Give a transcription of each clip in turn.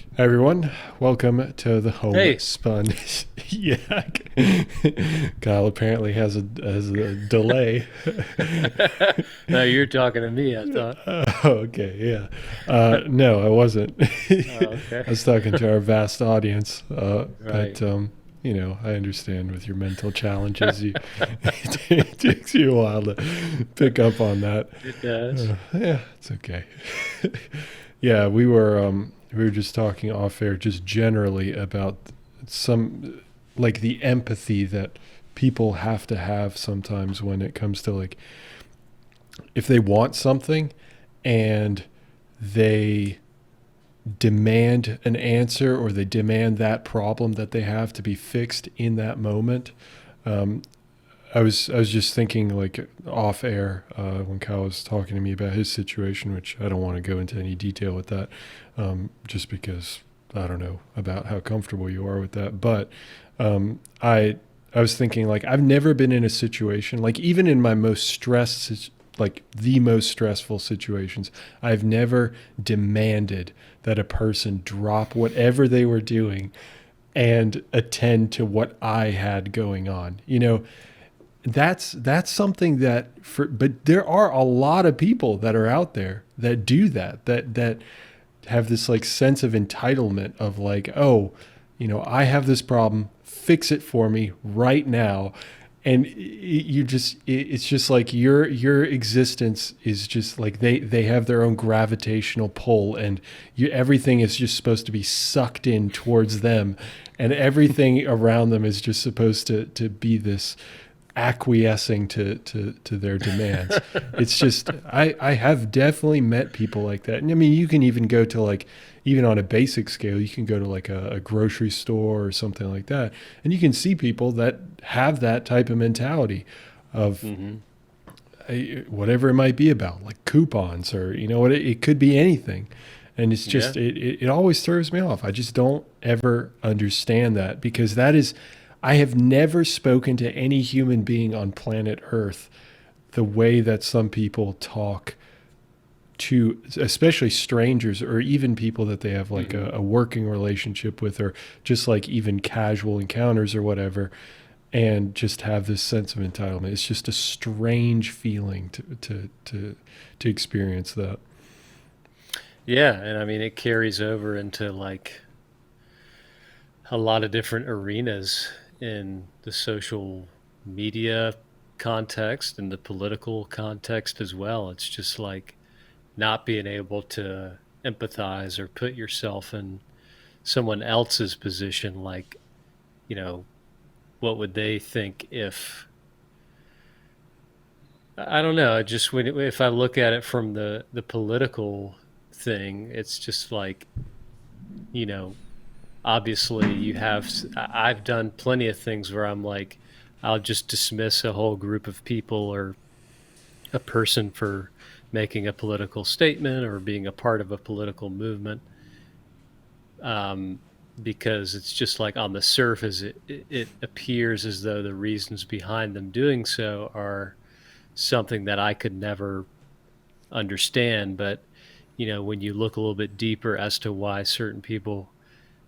Hi everyone, welcome to the Hey, Homespun Yak. Kyle apparently has a delay. no, you're talking to me, I thought. Okay, yeah. No, I wasn't. Oh, I okay. was talking to our vast audience, but Right. I understand with your mental challenges, it takes you a while to pick up on that. It does. Yeah, it's okay. Yeah, we were just talking off air, just generally about some like the empathy that people have to have sometimes when it comes to like if they want something and they demand an answer or they demand that problem that they have to be fixed in that moment. Um, I was just thinking like off air when Kyle was talking to me about his situation, which I don't want to go into any detail with that, just because I don't know about how comfortable you are with that. But I was thinking like I've never been in a situation like even in my most stressed like the most stressful situations, I've never demanded that a person drop whatever they were doing and attend to what I had going on. That's something that but there are a lot of people that are out there that do that have this like sense of entitlement of like, oh, I have this problem, fix it for me right now. And it's just like your existence is just like they have their own gravitational pull, and everything is just supposed to be sucked in towards them, and everything around them is just supposed to be this acquiescing to their demands. It's just I have definitely met people like that. And I mean, you can even go to like even on a basic scale, you can go to like a grocery store or something like that, and you can see people that have that type of mentality of Mm-hmm. whatever it might be about, like coupons or what it could be anything. And it's Yeah. just it always throws me off. I just don't ever understand that because that is I have never spoken to any human being on planet Earth the way that some people talk to, especially strangers or even people that they have like Mm-hmm. a working relationship with, or just like even casual encounters or whatever, and just have this sense of entitlement. It's just a strange feeling to experience that. Yeah, and I mean it carries over into like a lot of different arenas in the social media context and the political context as well. It's just like not being able to empathize or put yourself in someone else's position, like, you know, what would they think if I don't know. Just if I look at it from the political thing, it's just like, you know, obviously you have. I've done plenty of things where I'm like, I'll just dismiss a whole group of people or a person for making a political statement or being a part of a political movement, um, because it's just like on the surface, it appears as though the reasons behind them doing so are something that I could never understand. But, when you look a little bit deeper as to why certain people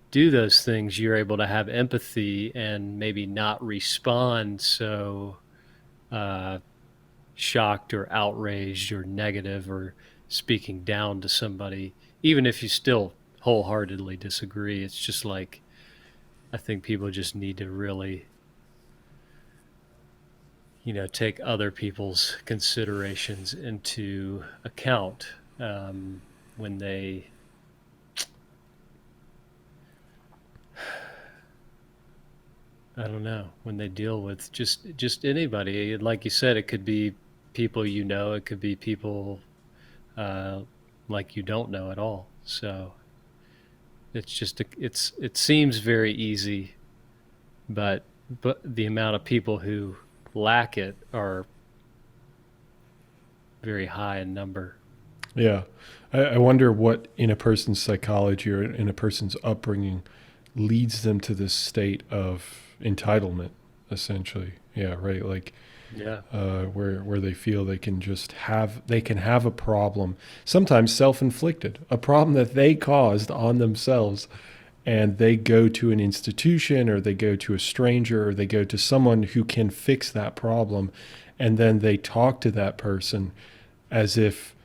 do those things, you're able to have empathy and maybe not respond so uh, shocked or outraged or negative or speaking down to somebody, even if you still wholeheartedly disagree. It's just like, I think people just need to really, take other people's considerations into account, when they, I don't know, when they deal with just anybody. Like you said, it could be people it could be people uh, like you don't know at all. So it seems very easy, but the amount of people who lack it are very high in number. Yeah. I wonder what in a person's psychology or in a person's upbringing leads them to this state of entitlement, essentially. Yeah, right. Like, Yeah. where they feel they can have a problem, sometimes self-inflicted, a problem that they caused on themselves, and they go to an institution, or they go to a stranger, or they go to someone who can fix that problem, and then they talk to that person as if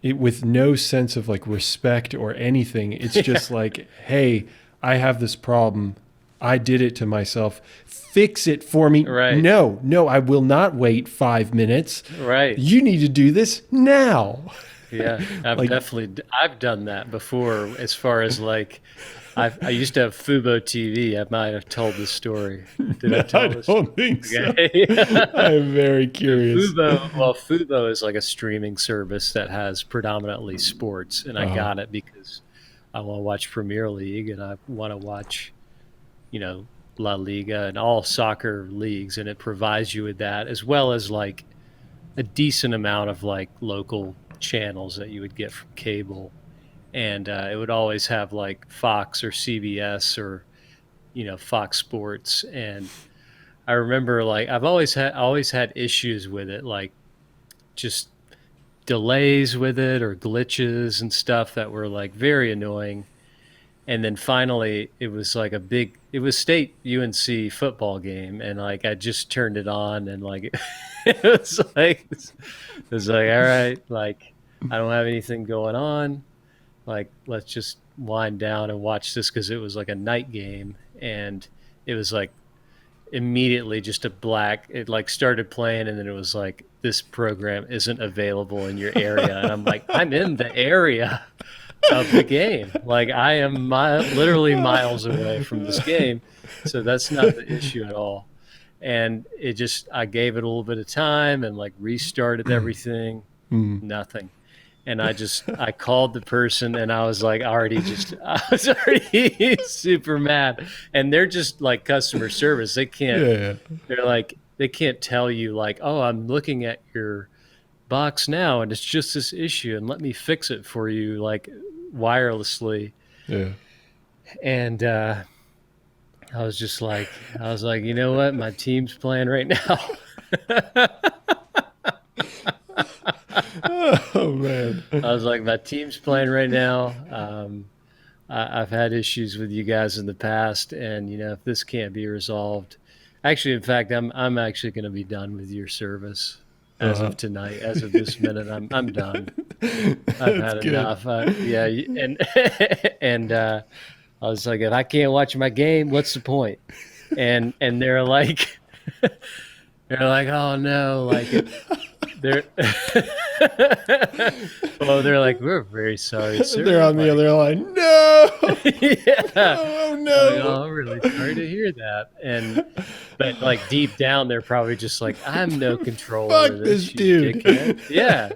with no sense of like respect or anything. It's just like, hey, I have this problem. I did it to myself. Fix it for me. Right. No, I will not wait 5 minutes. Right. You need to do this now. Yeah, I've done that before. As far as like, I used to have Fubo TV. I might have told this story. Did I tell this? I don't think so. Okay. I'm very curious. Fubo is like a streaming service that has predominantly sports, and I got it because I want to watch Premier League, and I want to watch, La Liga and all soccer leagues, and it provides you with that, as well as like a decent amount of like local channels that you would get from cable. And it would always have like Fox or CBS or Fox Sports. And I remember like I've always had issues with it, like just delays with it or glitches and stuff that were like very annoying. And then finally it was like it was state UNC football game, and like I just turned it on, and like it was like all right, like I don't have anything going on, like let's just wind down and watch this, because it was like a night game, and it was like immediately just it like started playing, and then it was like, this program isn't available in your area. And I'm like, I'm in the area of the game, like I am literally miles away from this game, so that's not the issue at all. And I gave it a little bit of time and like restarted everything. Nothing. And I called the person, and I was already super mad. And they're just like customer service. They can't, they're like, they can't tell you like, oh, I'm looking at your box now, and it's just this issue, and let me fix it for you, like wirelessly. Yeah. And I was like, you know what? My team's playing right now. Oh man. I was like, my team's playing right now. I've had issues with you guys in the past, and if this can't be resolved, actually, in fact, I'm actually going to be done with your service as of tonight. As of this minute, I'm done. I've had enough. Yeah, and I was like, if I can't watch my game, what's the point? And they're like, oh no, like they're they're like, we're very sorry, sir. They're on the other line. No. Yeah. Oh no. Like, I'm really sorry to hear that. But like deep down, they're probably just like, I'm no control over this dude. Dickhead. Yeah.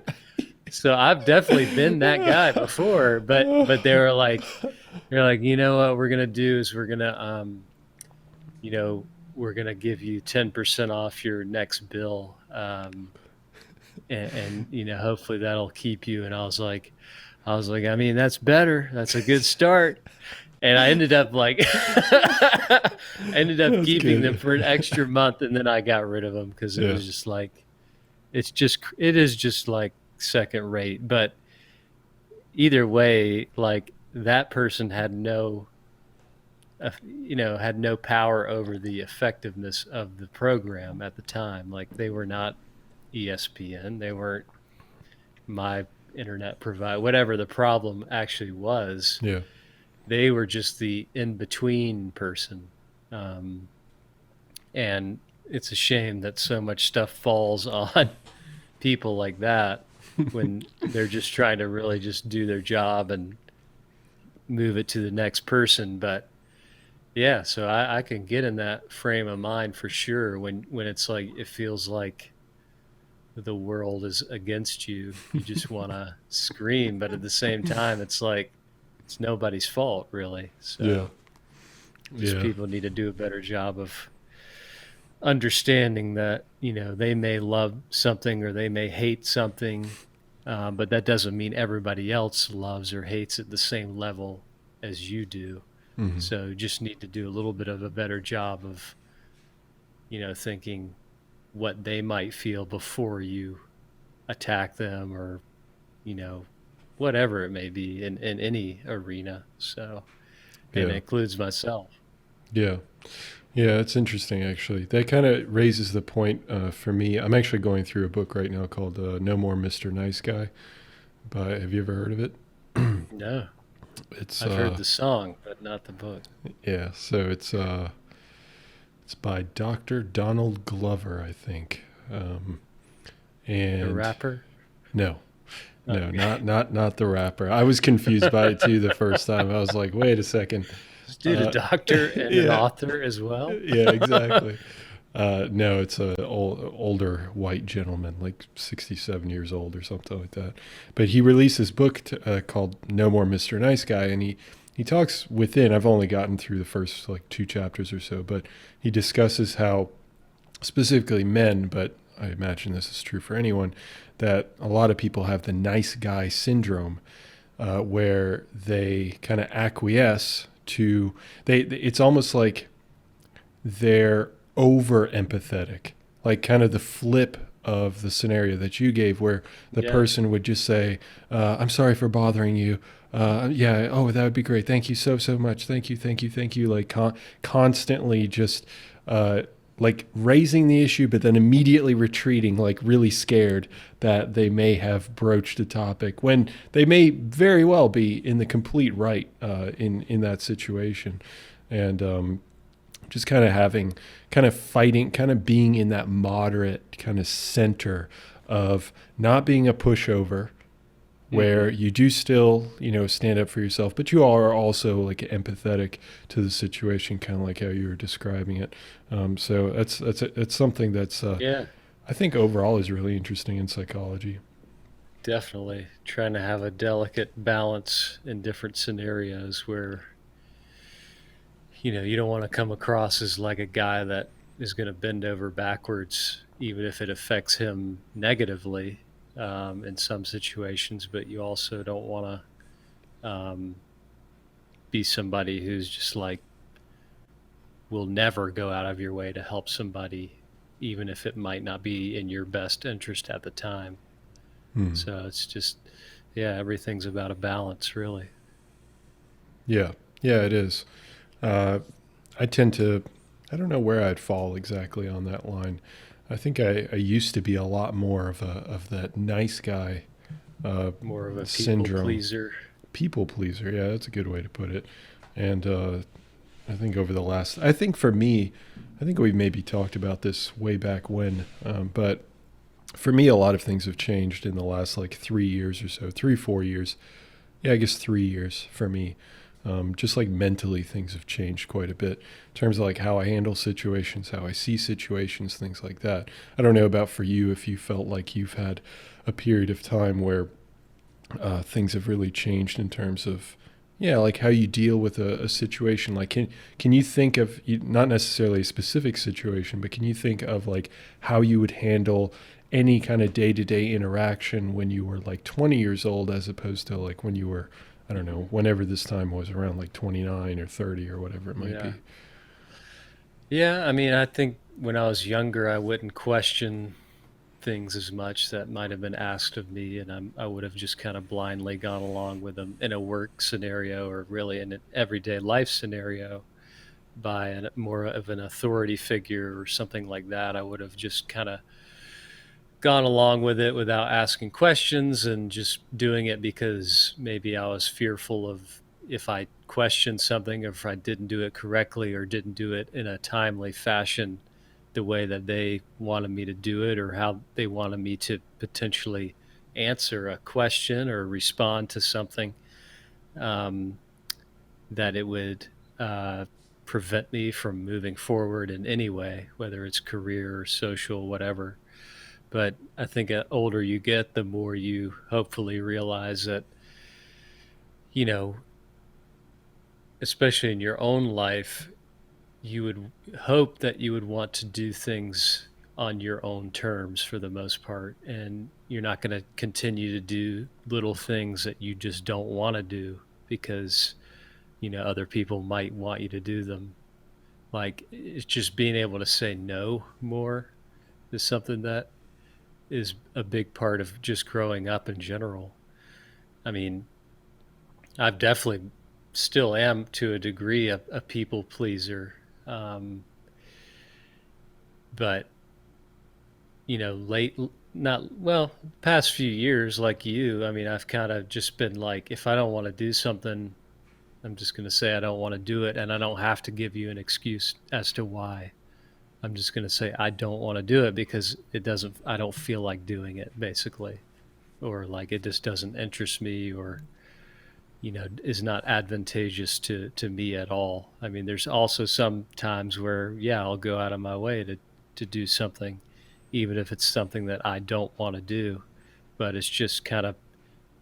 So I've definitely been that guy before, but they're like, you know what we're gonna do is we're gonna give you 10% off your next bill, and hopefully that'll keep you. And I was like, I mean, that's better. That's a good start. And I ended up keeping them for an extra month, and then I got rid of them because it was just like, it is just like second rate. But either way, like that person had no power over the effectiveness of the program at the time. Like they were not ESPN, they weren't my internet provider, whatever the problem actually was. Yeah. They were just the in-between person. And it's a shame that so much stuff falls on people like that when they're just trying to really just do their job and move it to the next person. But yeah, so I can get in that frame of mind for sure when it's like, it feels like the world is against you. You just want to scream, but at the same time, it's like, it's nobody's fault, really. So people need to do a better job of understanding that, they may love something or they may hate something, but that doesn't mean everybody else loves or hates at the same level as you do. Mm-hmm. So you just need to do a little bit of a better job of, thinking, what they might feel before you attack them, or, you know, whatever it may be in any arena. So, and it Yeah. includes myself. Yeah. Yeah, it's interesting actually. That kind of raises the point for me. I'm actually going through a book right now called "No More Mr. Nice Guy." By Have you ever heard of it? No, It's I've heard the song, but not the book. yeah. So it's by Dr. Donald Glover, I think. The And rapper? no, no, Okay. not the rapper. I was confused by it too the first time. I was like, wait a second. This dude a doctor and an Yeah, author as well? yeah, exactly. No, it's a older white gentleman, like 67 years old or something like that. But he released this book called "No More Mr. Nice Guy," and he talks within. I've only gotten through the first like 2 chapters or so, but he discusses how specifically men, but I imagine this is true for anyone, that a lot of people have the nice guy syndrome, where they kind of acquiesce to It's almost like they're over empathetic, like kind of the flip of the scenario that you gave, where the Yeah. person would just say, "I'm sorry for bothering you. Yeah, oh, that would be great. Thank you so much. Thank you, thank you, thank you." Like constantly just uh, like raising the issue, but then immediately retreating, like really scared that they may have broached a topic when they may very well be in the complete right in that situation, and just kind of having, kind of fighting, kind of being in that moderate kind of center of not being a pushover, where Hmm. you do still, stand up for yourself, but you are also like empathetic to the situation, kind of like how you were describing it. So it's something that's Yeah, I think overall is really interesting in psychology. definitely. Trying to have a delicate balance in different scenarios where, you don't want to come across as like a guy that is going to bend over backwards, even if it affects him negatively in some situations. But you also don't want to be somebody who's just like, will never go out of your way to help somebody, even if it might not be in your best interest at the time. Hmm. So it's just, yeah, everything's about a balance, really. Yeah, yeah, it is. Uh, I tend to, I don't know where I'd fall exactly on that line. I think I used to be a lot more of that nice guy uh, More of a people syndrome, pleaser. people pleaser. Yeah, that's a good way to put it. And I think over the last, I think for me, I think we maybe talked about this way back when, but for me, a lot of things have changed in the last like 3 years or so, 3, 4 years. Yeah, I guess 3 years for me. Just like mentally, things have changed quite a bit in terms of like how I handle situations, how I see situations, things like that. I don't know about for you if you felt like you've had a period of time where things have really changed in terms of, yeah, like how you deal with a situation. Like, can you think of not necessarily a specific situation, but can you think of like how you would handle any kind of day to day interaction when you were like 20 years old, as opposed to like when you were, I don't know, whenever this time was, around like 29 or 30 or whatever it might Yeah. be. Yeah. I mean, I think when I was younger, I wouldn't question things as much that might have been asked of me. And I would have just kind of blindly gone along with them in a work scenario, or really in an everyday life scenario, by more of an authority figure or something like that. I would have just kind of gone along with it without asking questions, and just doing it because maybe I was fearful of, if I questioned something, or if I didn't do it correctly or didn't do it in a timely fashion, the way that they wanted me to do it, or how they wanted me to potentially answer a question or respond to something, um, that it would uh, prevent me from moving forward in any way, whether it's career or social, whatever. But I think the older you get, the more you hopefully realize that, you know, especially in your own life, you would hope that you would want to do things on your own terms for the most part. And you're not going to continue to do little things that you just don't want to do because, other people might want you to do them. Like, it's just being able to say no more, is something that is a big part of just growing up in general. I mean, I've definitely still am to a degree a people pleaser. But late, not well, past few years, like you, I mean, I've kind of just been like, if I don't want to do something, I'm just going to say I don't want to do it, and I don't have to give you an excuse as to why. I'm just going to say I don't want to do it because I don't feel like doing it, basically, or like it just doesn't interest me, or is not advantageous to me at all. I mean, there's also some times where, yeah, I'll go out of my way to do something, even if it's something that I don't want to do, but it's just kind of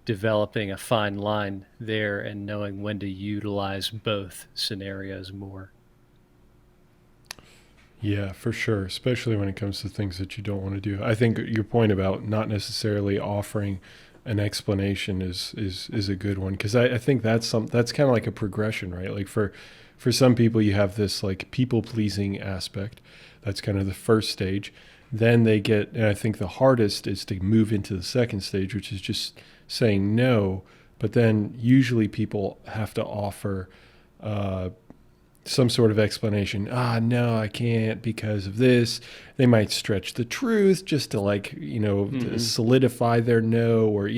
developing a fine line there and knowing when to utilize both scenarios more. Yeah, for sure, especially when it comes to things that you don't want to do. I think your point about not necessarily offering an explanation is a good one, because I think that's kind of like a progression, right? Like for some people, you have this like people pleasing aspect. That's kind of the first stage. Then they get, and I think the hardest is to move into the second stage, which is just saying no. But then usually people have to offer some sort of explanation. No, I can't because of this. They might stretch the truth just to to solidify their no, or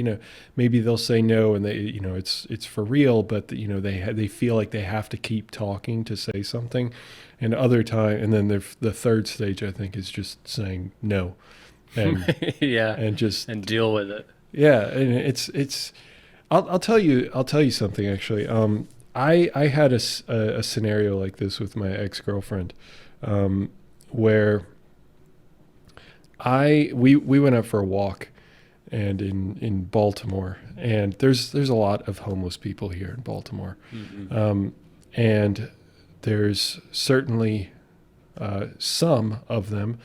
maybe they'll say no and they it's for real, but they feel like they have to keep talking to say something. And other time, and then the third stage, I think, is just saying no, and yeah, and deal with it. Yeah, and it's. I'll tell you something actually. I had a scenario like this with my ex-girlfriend, where we went out for a walk, and in Baltimore, and there's a lot of homeless people here in Baltimore, and there's certainly some of them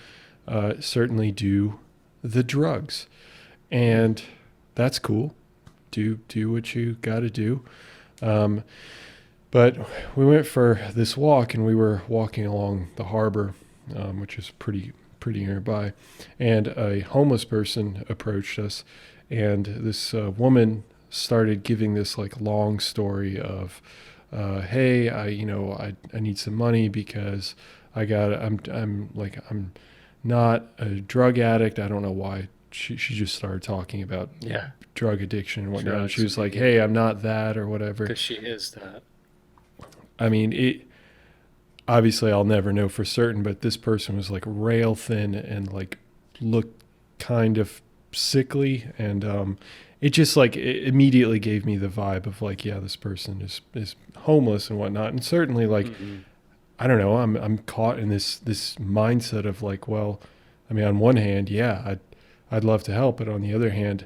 certainly do the drugs, and that's cool. Do what you got to do. But we went for this walk, and we were walking along the harbor, which is pretty nearby, and a homeless person approached us, and this woman started giving this like long story of, hey, I need some money because I'm not a drug addict. I don't know why. She just started talking about drug addiction and whatnot. Drugs, she was like, hey, I'm not that or whatever. Because she is that. I mean, obviously I'll never know for certain, but this person was like rail thin and like looked kind of sickly. And it just like it immediately gave me the vibe of like, yeah, this person is homeless and whatnot. And certainly like, I don't know, I'm caught in this mindset of like, well, I mean, on one hand, yeah, I'd love to help, but on the other hand,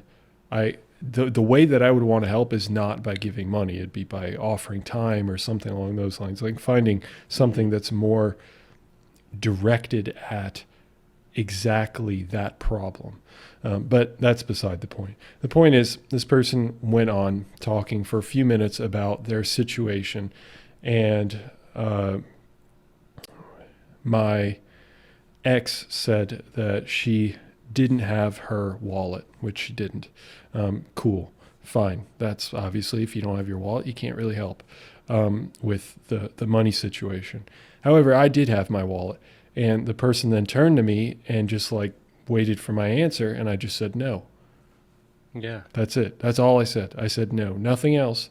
the way that I would want to help is not by giving money. It'd be by offering time or something along those lines, like finding something that's more directed at exactly that problem. But that's beside the point. The point is, this person went on talking for a few minutes about their situation, and my ex said that she didn't have her wallet, which she didn't. Cool, fine. That's obviously, if you don't have your wallet, you can't really help with the money situation. However, I did have my wallet, and the person then turned to me and just like waited for my answer, and I just said no. Yeah. That's it. That's all I said. I said no, nothing else.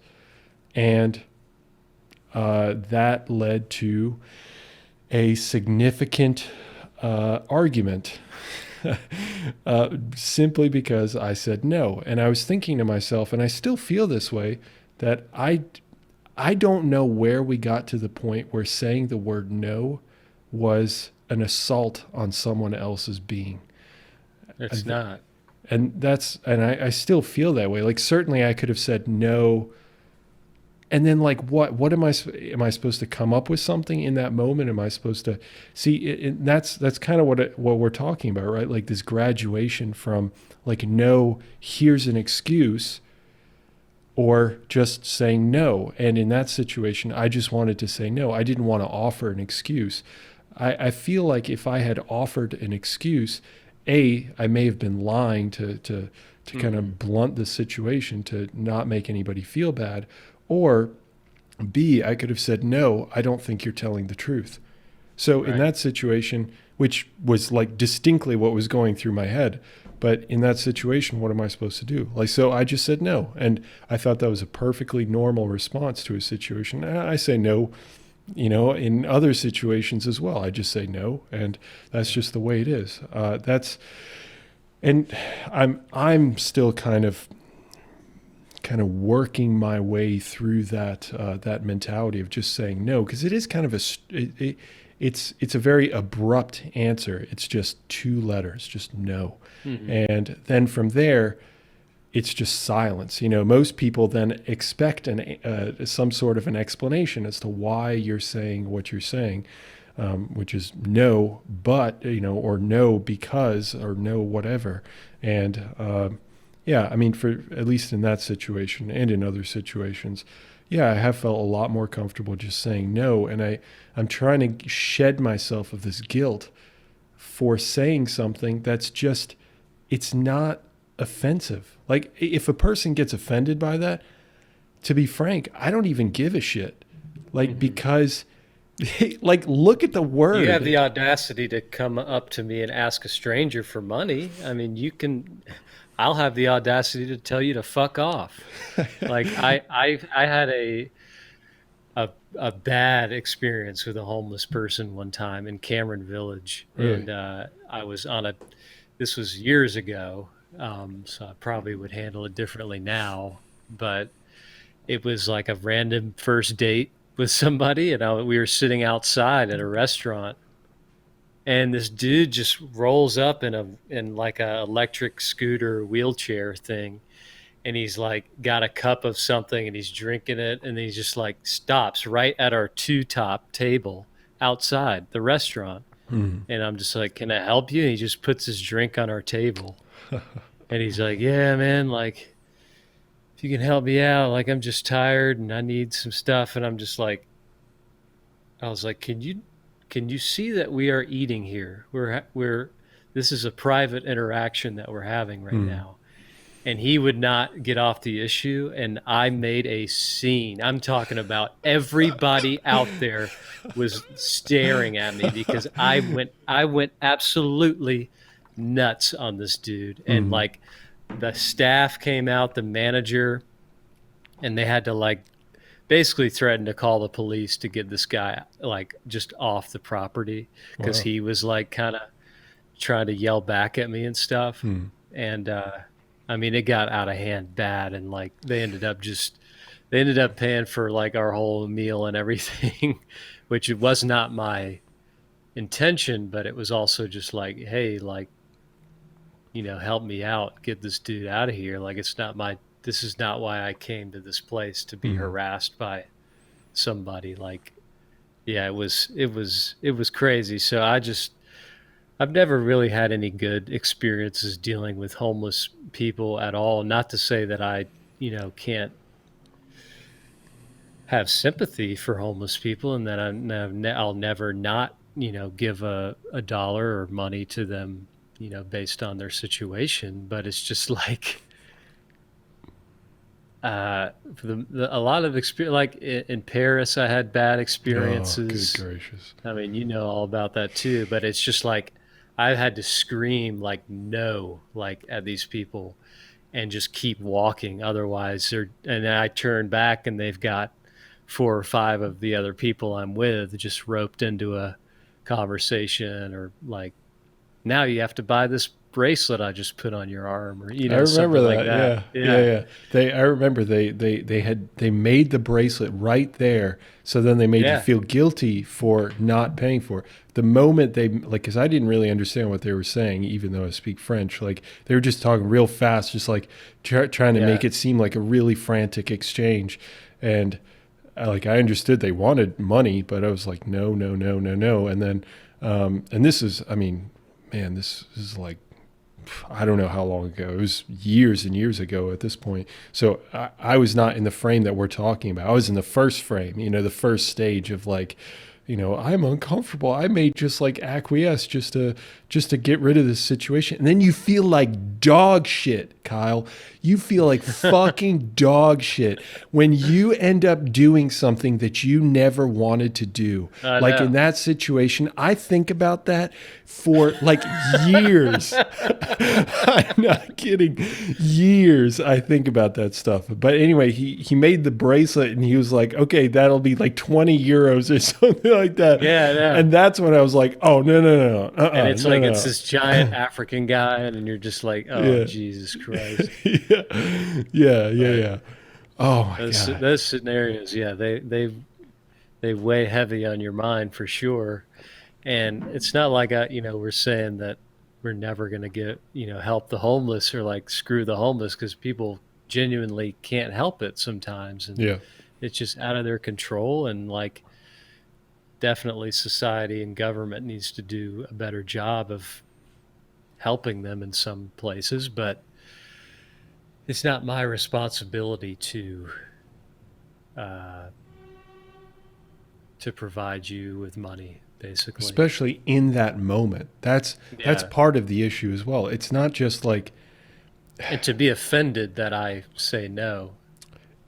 And that led to a significant argument. Simply because I said no. And I was thinking to myself, and I still feel this way, that I don't know where we got to the point where saying the word no was an assault on someone else's being. It's not. And I still feel that way. Like, certainly I could have said no. And then like, what am I supposed to come up with something in that moment? Am I supposed to see? That's kind of what we're talking about, right? Like this graduation from like, no, here's an excuse, or just saying no. And in that situation, I just wanted to say no. I didn't want to offer an excuse. I feel like if I had offered an excuse, I may have been lying to kind of blunt the situation to not make anybody feel bad, or B, I could have said, no, I don't think you're telling the truth. So in that situation, which was like distinctly what was going through my head, but in that situation, what am I supposed to do? Like, so I just said no. And I thought that was a perfectly normal response to a situation. I say no, in other situations as well. I just say no. And that's just the way it is. And I'm still kind of working my way through that mentality of just saying no, because it is kind of it's a very abrupt answer. It's just 2 letters, just no. And then from there, it's just silence. Most people then expect some sort of an explanation as to why you're saying what you're saying, which is no, but, or no because, or no whatever. And yeah, I mean, for at least in that situation and in other situations, yeah, I have felt a lot more comfortable just saying no. And I'm trying to shed myself of this guilt for saying something that's just, it's not offensive. Like, if a person gets offended by that, to be frank, I don't even give a shit. Like, because, like, look at the word. You have the audacity to come up to me and ask a stranger for money. I mean, I'll have the audacity to tell you to fuck off. Like, I had a bad experience with a homeless person one time in Cameron Village. Really? And I was this was years ago, so I probably would handle it differently now, but it was like a random first date with somebody, and we were sitting outside at a restaurant, and this dude just rolls up in like a electric scooter wheelchair thing, and he's like got a cup of something and he's drinking it, and he just like stops right at our 2-top table outside the restaurant. And I'm just like, can I help you? And he just puts his drink on our table. And he's like, yeah, man, like, if you can help me out, like, I'm just tired and I need some stuff. And I'm just like, I was like, can you see that we are eating here? This is a private interaction that we're having right now. And he would not get off the issue, and I made a scene. I'm talking about everybody out there was staring at me because I went absolutely nuts on this dude. And like, the staff came out, the manager, and they had to like basically threaten to call the police to get this guy like just off the property, because he was like kind of trying to yell back at me and stuff. And I mean, it got out of hand bad, and like they ended up paying for like our whole meal and everything, which it was not my intention, but it was also just like, hey, like, help me out, get this dude out of here. Like, this is not why I came to this place, to be harassed by somebody. Like, yeah, it was crazy. So I've never really had any good experiences dealing with homeless people at all. Not to say that I, can't have sympathy for homeless people, and that I'll never not, give a dollar or money to them, based on their situation. But it's just like, a lot of experience, like in Paris, I had bad experiences. Oh, good gracious. I mean, all about that too, but it's just like, I had to scream like no, like at these people, and just keep walking. Otherwise, and then I turn back and they've got 4 or 5 of the other people I'm with just roped into a conversation, or like, now you have to buy this bracelet I just put on your arm, or I remember that. Like that. Yeah. I remember they made the bracelet right there, so then they made you feel guilty for not paying for it. The moment they, like, because I didn't really understand what they were saying, even though I speak French, like they were just talking real fast, just like trying to make it seem like a really frantic exchange. And I understood they wanted money, but I was like, no. And then, and this is, I mean, man, this is like, I don't know how long ago. It was years and years ago at this point. So I was not in the frame that we're talking about. I was in the first frame, the first stage of like I'm uncomfortable. I may just like acquiesce just to get rid of this situation. And then you feel like dog shit, Kyle. You feel like fucking dog shit when you end up doing something that you never wanted to do. Like in that situation, I think about that for like years. I'm not kidding. Years I think about that stuff. But anyway, he made the bracelet and he was like, okay, that'll be like 20 euros or something like that. Yeah. And that's when I was like, oh, no. And it's it's this giant African guy, and you're just like, oh, Jesus Christ. Yeah. Oh my God. Those scenarios, they weigh heavy on your mind for sure. And it's not like we're saying that we're never going to get, help the homeless or like screw the homeless, because people genuinely can't help it sometimes. And it's just out of their control. And like, definitely society and government needs to do a better job of helping them in some places, but it's not my responsibility to provide you with money, basically. Especially in that moment. That's part of the issue as well. It's not just like, and to be offended that I say no.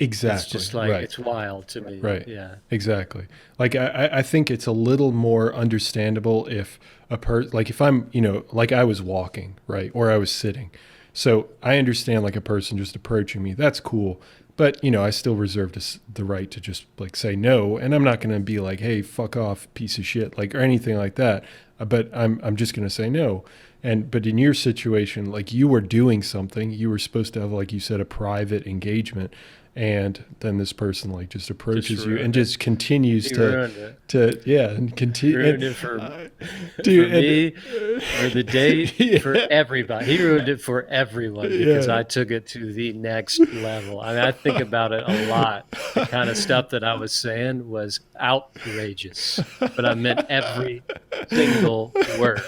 Exactly. It's just like, it's wild to me. Right. Yeah. Exactly. Like I think it's a little more understandable if if I'm, like I was walking, right, or I was sitting. So I understand like a person just approaching me. That's cool. But, I still reserve the right to just like say no. And I'm not going to be like, hey, fuck off, piece of shit, like, or anything like that. But I'm just going to say no. But in your situation, like you were doing something, you were supposed to have, like you said, a private engagement. And then this person like just approaches you and just continues and continue. Ruined it for me, for the date, for everybody. He ruined it for everyone because I took it to the next level. I mean, I think about it a lot. The kind of stuff that I was saying was outrageous, but I meant every single word.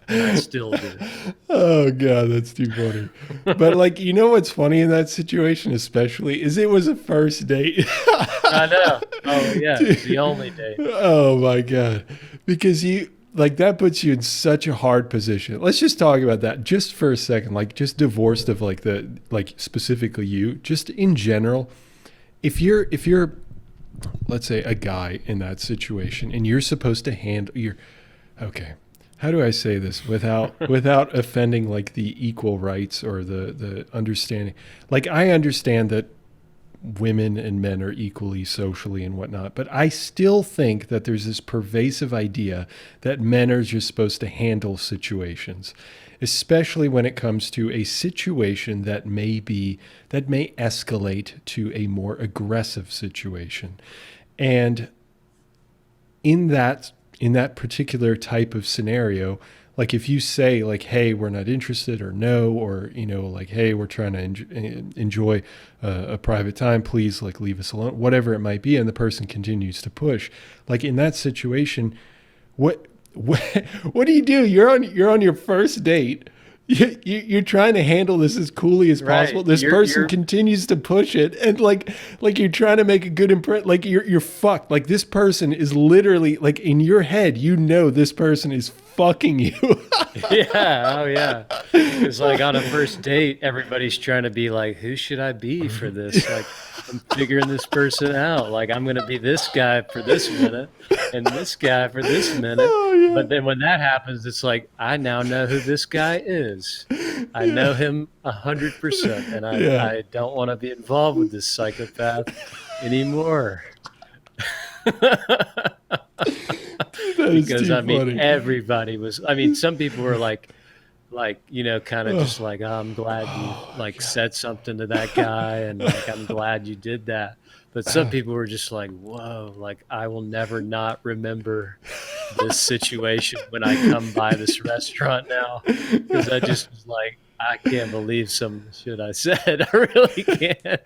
And I still do. Oh God, that's too funny. But like, what's funny in that situation, especially, is it was a first date. I know. Oh yeah, it's the only date. Oh my God, because that puts you in such a hard position. Let's just talk about that just for a second. Like, just divorced of like specifically you, just in general. If you're let's say a guy in that situation and you're supposed to handle okay. How do I say this without offending like the equal rights or the understanding? Like, I understand that women and men are equally socially and whatnot, but I still think that there's this pervasive idea that men are just supposed to handle situations, especially when it comes to a situation that may escalate to a more aggressive situation. And in that particular type of scenario, like if you say like, hey, we're not interested, or no, or, like, hey, we're trying to enjoy a private time, please like leave us alone, whatever it might be. And the person continues to push, like in that situation, what do you do? You're on your first date. You're trying to handle this as coolly as possible. This person continues to push it, and like you're trying to make a good impression. Like you're fucked. Like this person is literally like in your head. This person is fucking you. Yeah. Oh yeah. It's like on a first date, everybody's trying to be like, who should I be for this? Like, I'm figuring this person out. Like, I'm going to be this guy for this minute and this guy for this minute. Oh, yeah. But then when that happens, it's like, I now know who this guy is. I know him 100%. And I don't want to be involved with this psychopath anymore. Because funny. Everybody was, some people were like, kind of just like, oh, I'm glad you said something to that guy. And like, I'm glad you did that. But some people were just like, whoa, like I will never not remember this situation when I come by this restaurant now. Because I just was like, I can't believe some shit I said. I really can't.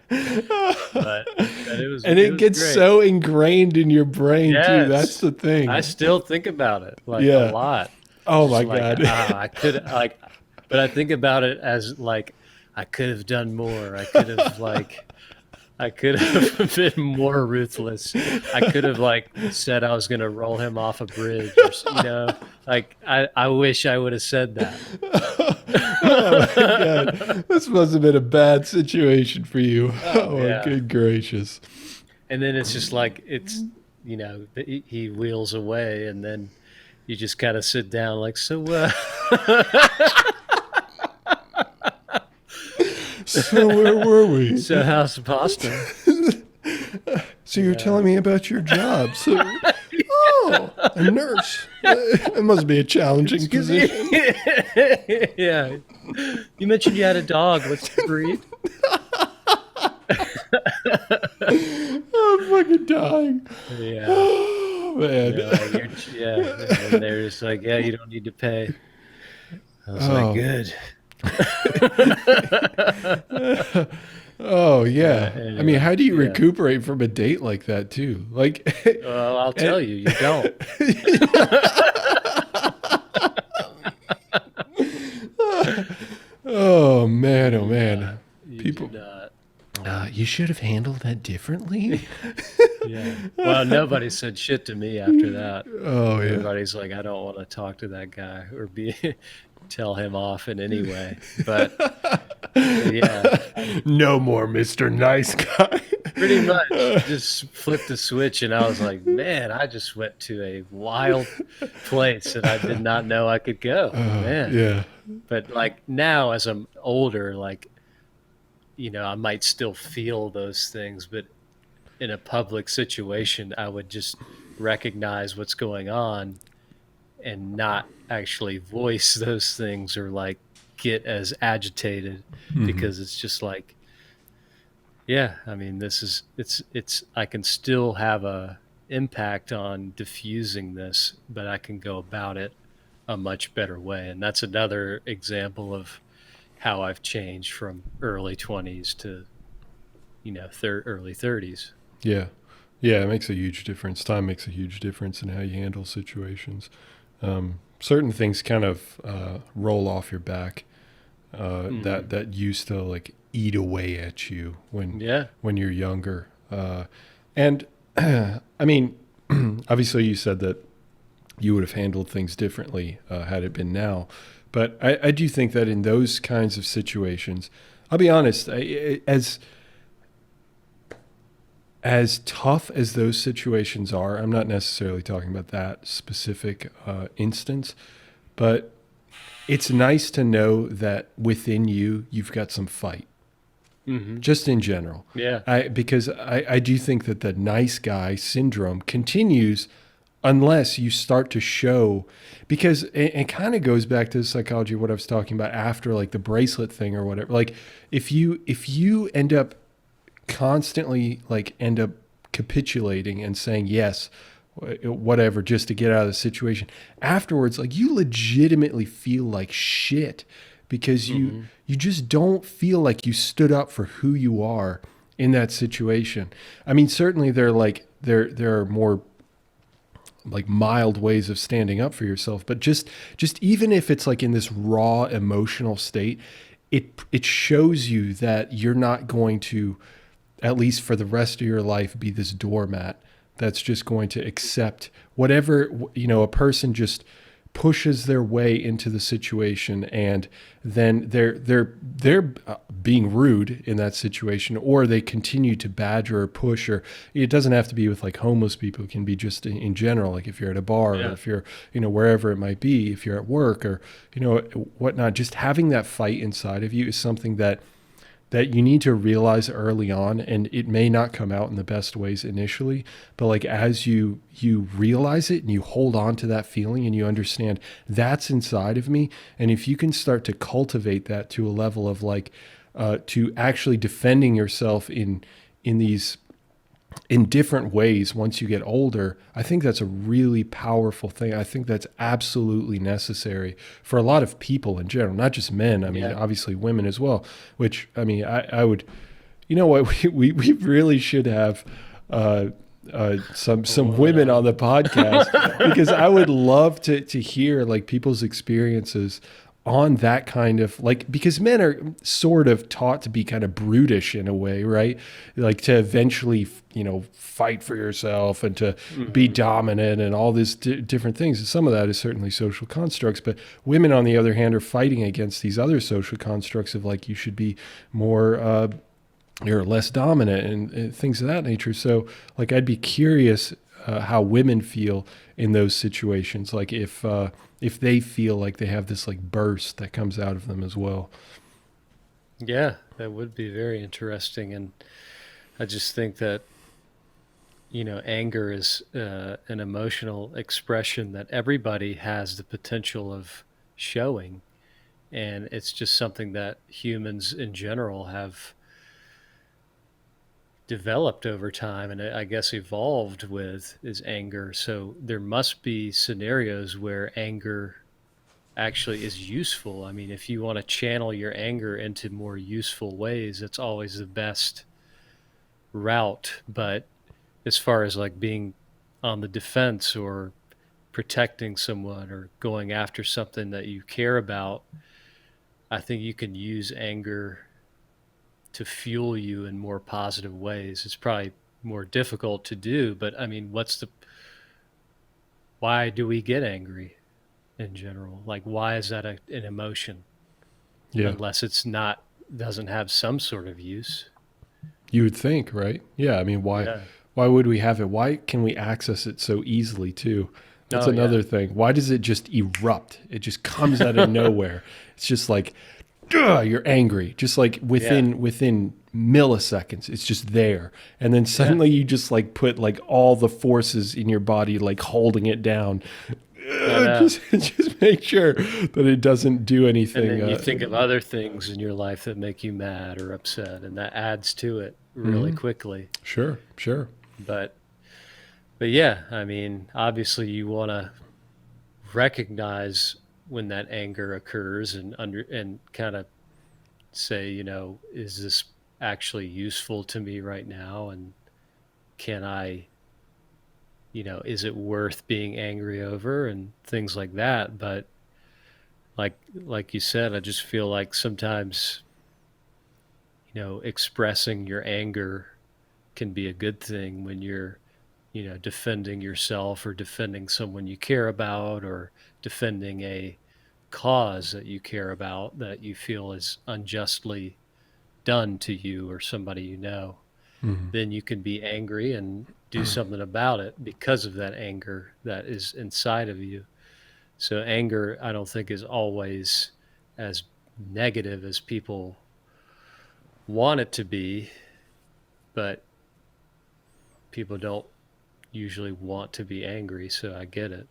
But it gets great. So ingrained in your brain too. That's the thing. I still think about it a lot. Oh my God. I could but I think about it as like I could have done more. I could have I could have been more ruthless. I could have like said I was going to roll him off a bridge, or, like I wish I would have said that. Oh my God. This must have been a bad situation for you. Oh, yeah. good gracious. And then it's just like, he wheels away, and then you just kind of sit down like, so So where were we? so how's the pasta? So you're telling me about your job. So, oh, a nurse. It must be a challenging position. Yeah. You mentioned you had a dog. What's the breed? I'm fucking dying. Yeah. Oh, man. And they're just like, yeah, you don't need to pay. I was like, good. Oh yeah. Anyway, I mean, how do you recuperate from a date like that too? Like, well, I'll tell you, you don't. Oh man, oh man. People, do not. You should have handled that differently. Yeah. Well, nobody said shit to me after that. Oh yeah. Everybody's like, I don't want to talk to that guy or tell him off in any way. But yeah. No more Mr. Nice Guy. Pretty much just flipped the switch, and I was like, man, I just went to a wild place that I did not know I could go. Man. Yeah. But like now as I'm older, like, I might still feel those things, but in a public situation, I would just recognize what's going on and not actually voice those things or like get as agitated because it's just like, yeah, I mean, I can still have a impact on diffusing this, but I can go about it a much better way. And that's another example of how I've changed from early 20s to, early 30s. Yeah. Yeah, it makes a huge difference. Time makes a huge difference in how you handle situations. Certain things kind of roll off your back that used to like eat away at you when you're younger. And I mean, obviously you said that you would have handled things differently had it been now. But I do think that in those kinds of situations, I'll be honest, as tough as those situations are, I'm not necessarily talking about that specific instance, but it's nice to know that within you've got some fight. Mm-hmm. Just in general. Yeah. Because I do think that the nice guy syndrome continues unless you start to show, because it kind of goes back to the psychology of what I was talking about after like the bracelet thing or whatever. Like if you end up constantly end up capitulating and saying yes, whatever, just to get out of the situation, afterwards, like you legitimately feel like shit because you just don't feel like you stood up for who you are in that situation. I mean, certainly there are more like mild ways of standing up for yourself, but just even if it's like in this raw emotional state, it shows you that you're not going to, at least for the rest of your life, be this doormat that's just going to accept whatever, a person just pushes their way into the situation, and then they're being rude in that situation, or they continue to badger or push, or it doesn't have to be with like homeless people. It can be just in general, like if you're at a bar or if you're, wherever it might be, if you're at work or, whatnot, just having that fight inside of you is something that you need to realize early on, and it may not come out in the best ways initially, but like as you realize it and you hold on to that feeling and you understand that's inside of me, and if you can start to cultivate that to a level of like to actually defending yourself in different ways once you get older, I think that's a really powerful thing. I think that's absolutely necessary for a lot of people in general, not just men. I mean, obviously women as well, which, I mean, I would, we really should have some women on the podcast because I would love to hear like people's experiences on that kind of like, because men are sort of taught to be kind of brutish in a way, right? Like to eventually, fight for yourself and to be Hmm. dominant and all these different things. Some of that is certainly social constructs, but women, on the other hand, are fighting against these other social constructs of like, you should be more, you're less dominant and things of that nature. So like, I'd be curious how women feel in those situations. Like if they feel like they have this like burst that comes out of them as well. Yeah, that would be very interesting. And I just think that, anger is an emotional expression that everybody has the potential of showing. And it's just something that humans in general have developed over time and I guess evolved with is anger. So there must be scenarios where anger actually is useful. I mean, if you want to channel your anger into more useful ways, it's always the best route. But as far as like being on the defense or protecting someone or going after something that you care about, I think you can use anger to fuel you in more positive ways. It's probably more difficult to do, but I mean, why do we get angry in general? Like, why is that an emotion? Yeah. Unless it's not, doesn't have some sort of use. You would think, right? Yeah. I mean, Yeah. why would we have it? Why can we access it so easily too? That's Oh, yeah. another thing. Why does it just erupt? It just comes out of nowhere. It's just like, you're angry, just like Yeah. within milliseconds. It's just there, and then Yeah. suddenly you just like put like all the forces in your body like holding it down. I know. Just make sure that it doesn't do And anything. then you think of other things in your life that make you mad or upset, and that adds to it really Mhm. quickly. Sure, sure. But, but yeah, I mean, obviously you want to recognize when that anger occurs and kind of say, is this actually useful to me right now? And can I, is it worth being angry over and things like that? But like you said, I just feel like sometimes, expressing your anger can be a good thing when you're, defending yourself or defending someone you care about or defending a cause that you care about that you feel is unjustly done to you or somebody you know. Mhm. Then you can be angry and do something about it because of that anger that is inside of you. So anger, I don't think is always as negative as people want it to be, but people don't usually want to be angry, so I get it.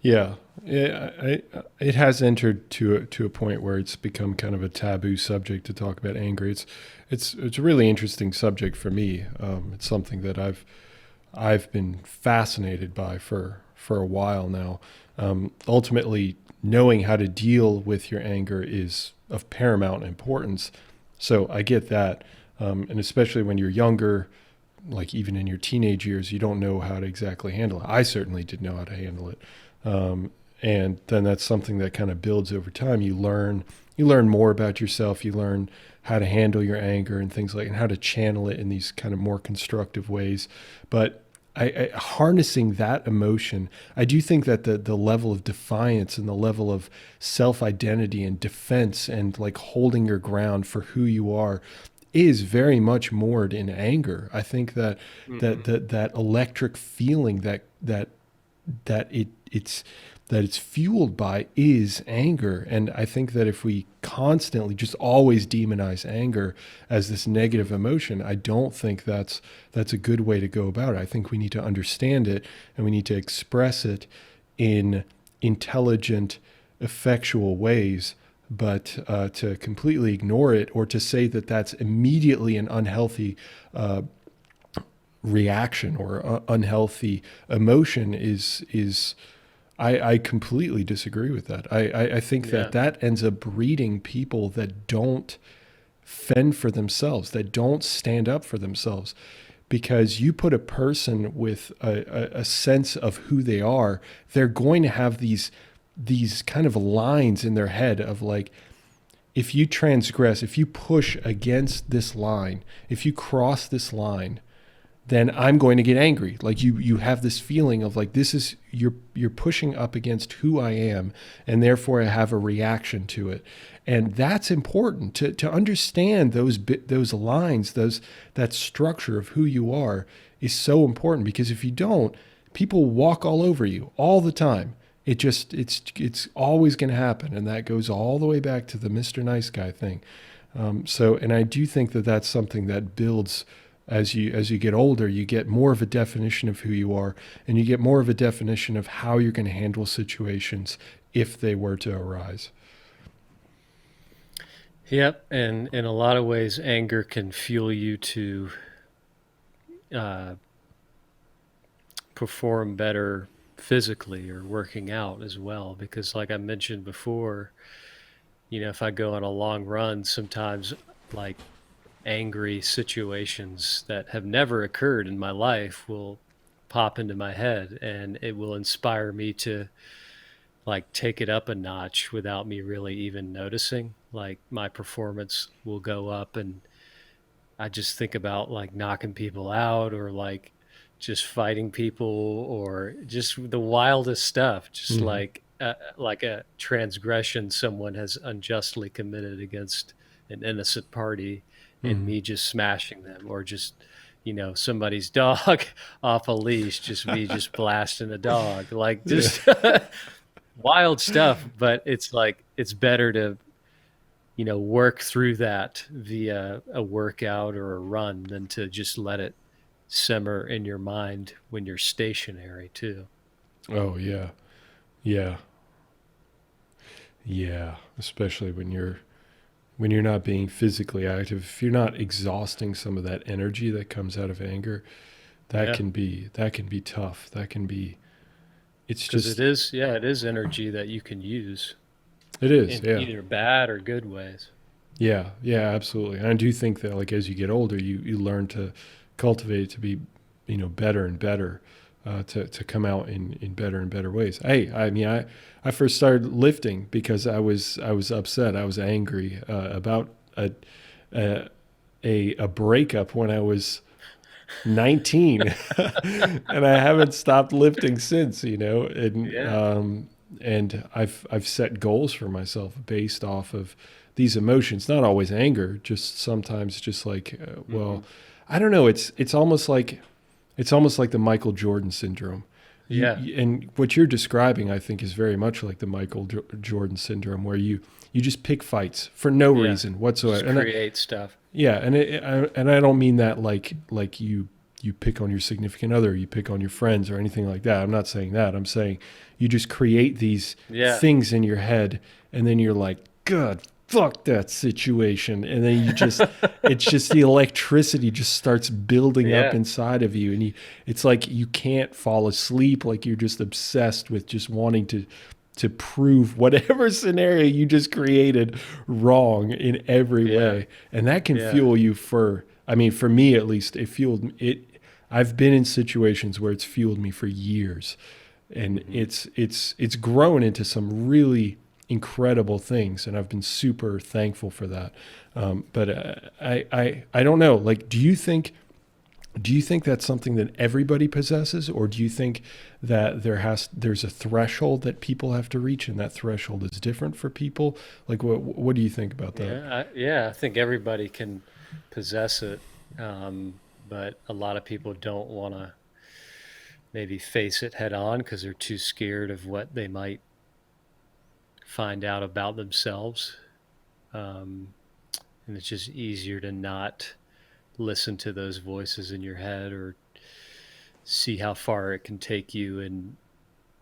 Yeah, it has entered to a point where it's become kind of a taboo subject to talk about anger. It's a really interesting subject for me. It's something that I've been fascinated by for a while now. Ultimately, knowing how to deal with your anger is of paramount importance. So I get that, and especially when you're younger, like even in your teenage years, you don't know how to exactly handle it. I certainly didn't know how to handle it, um, and then that's something that kind of builds over time. You learn more about yourself. You learn how to handle your anger and things like, and how to channel it in these kind of more constructive ways. But harnessing that emotion, I do think that the level of defiance and the level of self identity and defense and like holding your ground for who you are is very much moored in anger. I think that Hmm. that electric feeling that it's fueled by is anger. And I think that if we constantly just always demonize anger as this negative emotion, I don't think that's a good way to go about it. I think we need to understand it and we need to express it in intelligent, effectual ways. But to completely ignore it or to say that that's immediately an unhealthy reaction or unhealthy emotion is I completely disagree with that. I think that Yeah. that ends up breeding people that don't fend for themselves, that don't stand up for themselves. Because you put a person with a sense of who they are, they're going to have these kind of lines in their head of like, if you transgress, if you push against this line, if you cross this line, then I'm going to get angry. Like you have this feeling of like, this is, you're pushing up against who I am, and therefore I have a reaction to it. And that's important to understand those lines, that structure of who you are is so important, because if you don't, people walk all over you all the time. It's always going to happen. And that goes all the way back to the Mr. Nice Guy thing. And I do think that that's something that builds as you get older. You get more of a definition of who you are, and you get more of a definition of how you're going to handle situations if they were to arise. Yep, and in a lot of ways, anger can fuel you to uh, perform better physically or working out as well. Because, like I mentioned before, if I go on a long run, sometimes like angry situations that have never occurred in my life will pop into my head, and it will inspire me to like take it up a notch without me really even noticing. Like my performance will go up, and I just think about like knocking people out, or like just fighting people, or just the wildest stuff, just Mm-hmm. like a transgression someone has unjustly committed against an innocent party, and Mm-hmm. me just smashing them, or just somebody's dog off a leash, just me just blasting a dog, like Yeah. just wild stuff. But it's like it's better to work through that via a workout or a run than to just let it simmer in your mind when you're stationary too. Oh yeah. Yeah. Yeah. Especially when you're not being physically active, if you're not exhausting some of that energy that comes out of anger, Yeah, that can be tough. That can be, it's because it just, is, yeah, it is energy that you can use it is. in Yeah. either bad or good ways. Yeah. Yeah, absolutely. And I do think that like as you get older, you learn to cultivate it to be, better and better, to come out in better and better ways. Hey, I mean, I first started lifting because I was upset. I was angry, about a, a breakup when I was 19 and I haven't stopped lifting since, Yeah. and I've set goals for myself based off of these emotions, not always anger, just sometimes just like, Hmm. well, I don't know. It's almost like the Michael Jordan syndrome. Yeah. And what you're describing, I think, is very much like the Michael Jordan syndrome, where you just pick fights for no Yeah. reason whatsoever. Just And create stuff. yeah, and I don't mean that like you pick on your significant other, you pick on your friends or anything like that. I'm not saying that. I'm saying you just create these Yeah. things in your head, and then you're like, God, fuck that situation, and then it's just the electricity just starts building up Yeah. inside of you, and it's like you can't fall asleep, like you're just obsessed with just wanting to prove whatever scenario you just created wrong in every Yeah. way. And that can Yeah. fuel you for, I mean, for me at least, it fueled it. I've been in situations where it's fueled me for years, and Hmm. it's grown into some really incredible things, and I've been super thankful for that. But I don't know. Like, do you think that's something that everybody possesses, or do you think that there's a threshold that people have to reach, and that threshold is different for people? Like, what do you think about that? Yeah. I think everybody can possess it. But a lot of people don't want to maybe face it head on because they're too scared of what they might find out about themselves. Um, and it's just easier to not listen to those voices in your head, or see how far it can take you. And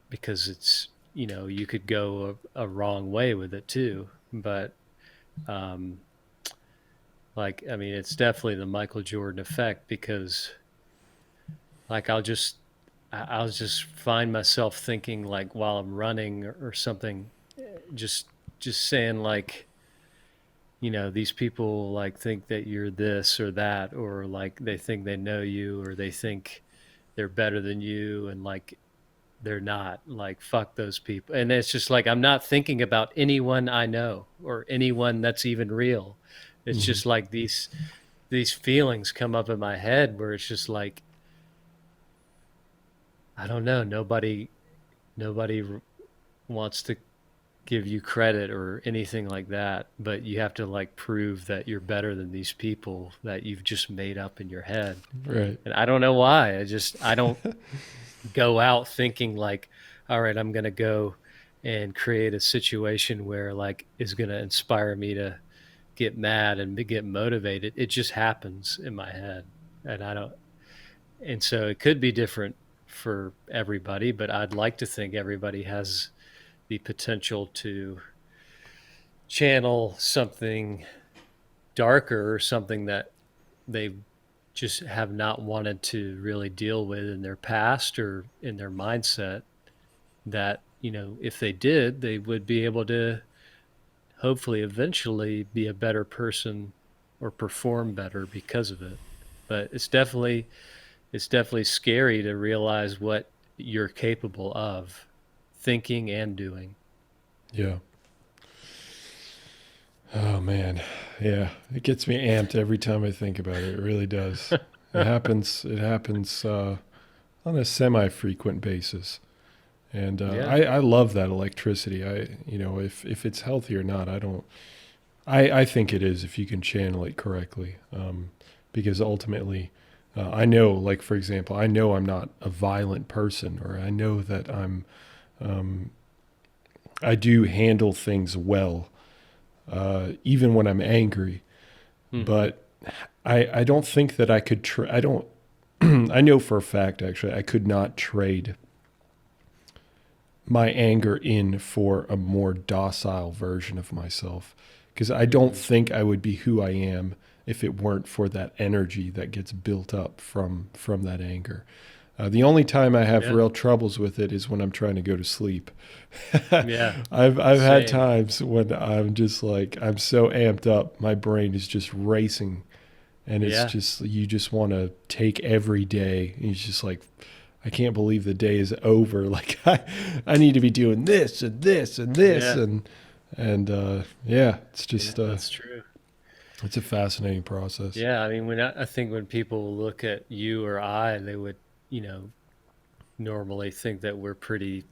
because it's, you could go a wrong way with it too. But um, like, I mean, it's definitely the Michael Jordan effect, because like I'll just find myself thinking, like while I'm running or something, just saying like, these people like think that you're this or that, or like they think they know you, or they think they're better than you, and like they're not. Like, fuck those people. And it's just like, I'm not thinking about anyone I know or anyone that's even real. It's Hmm. just like these feelings come up in my head where it's just like, I don't know, nobody wants to give you credit or anything like that, but you have to like prove that you're better than these people that you've just made up in your head. Right. And I don't know why. I don't go out thinking like, all right, I'm going to go and create a situation where like is going to inspire me to get mad and get motivated. It just happens in my head. And I don't, and so it could be different for everybody, but I'd like to think everybody has the potential to channel something darker or something that they just have not wanted to really deal with in their past or in their mindset, that, you know, if they did, they would be able to hopefully eventually be a better person or perform better because of it. But it's definitely scary to realize what you're capable of thinking and doing. Yeah. Oh man, yeah, it gets me amped every time I think about it. It really does. It happens. It happens on a semi-frequent basis, and Yeah. I love that electricity. If it's healthy or not, I don't. I think it is if you can channel it correctly, because ultimately, I know, like for example, I know I'm not a violent person, or I know that um, I do handle things well, even when I'm angry. Hmm. But I don't think that I could. I don't. I know for a fact, actually, I could not trade my anger in for a more docile version of myself, because I don't Hmm. think I would be who I am if it weren't for that energy that gets built up from that anger. The only time I have Yeah. real troubles with it is when I'm trying to go to sleep. Yeah. I've had Same. times when I'm just like I'm so amped up, my brain is just racing, and it's Yeah. just you just want to take every day. And it's just like I can't believe the day is over. Like I need to be doing this and this and this Yeah. and yeah, it's Yeah. just That's true. it's a fascinating process. Yeah. I mean, I think when people look at you or I, they would, you know, normally think that we're pretty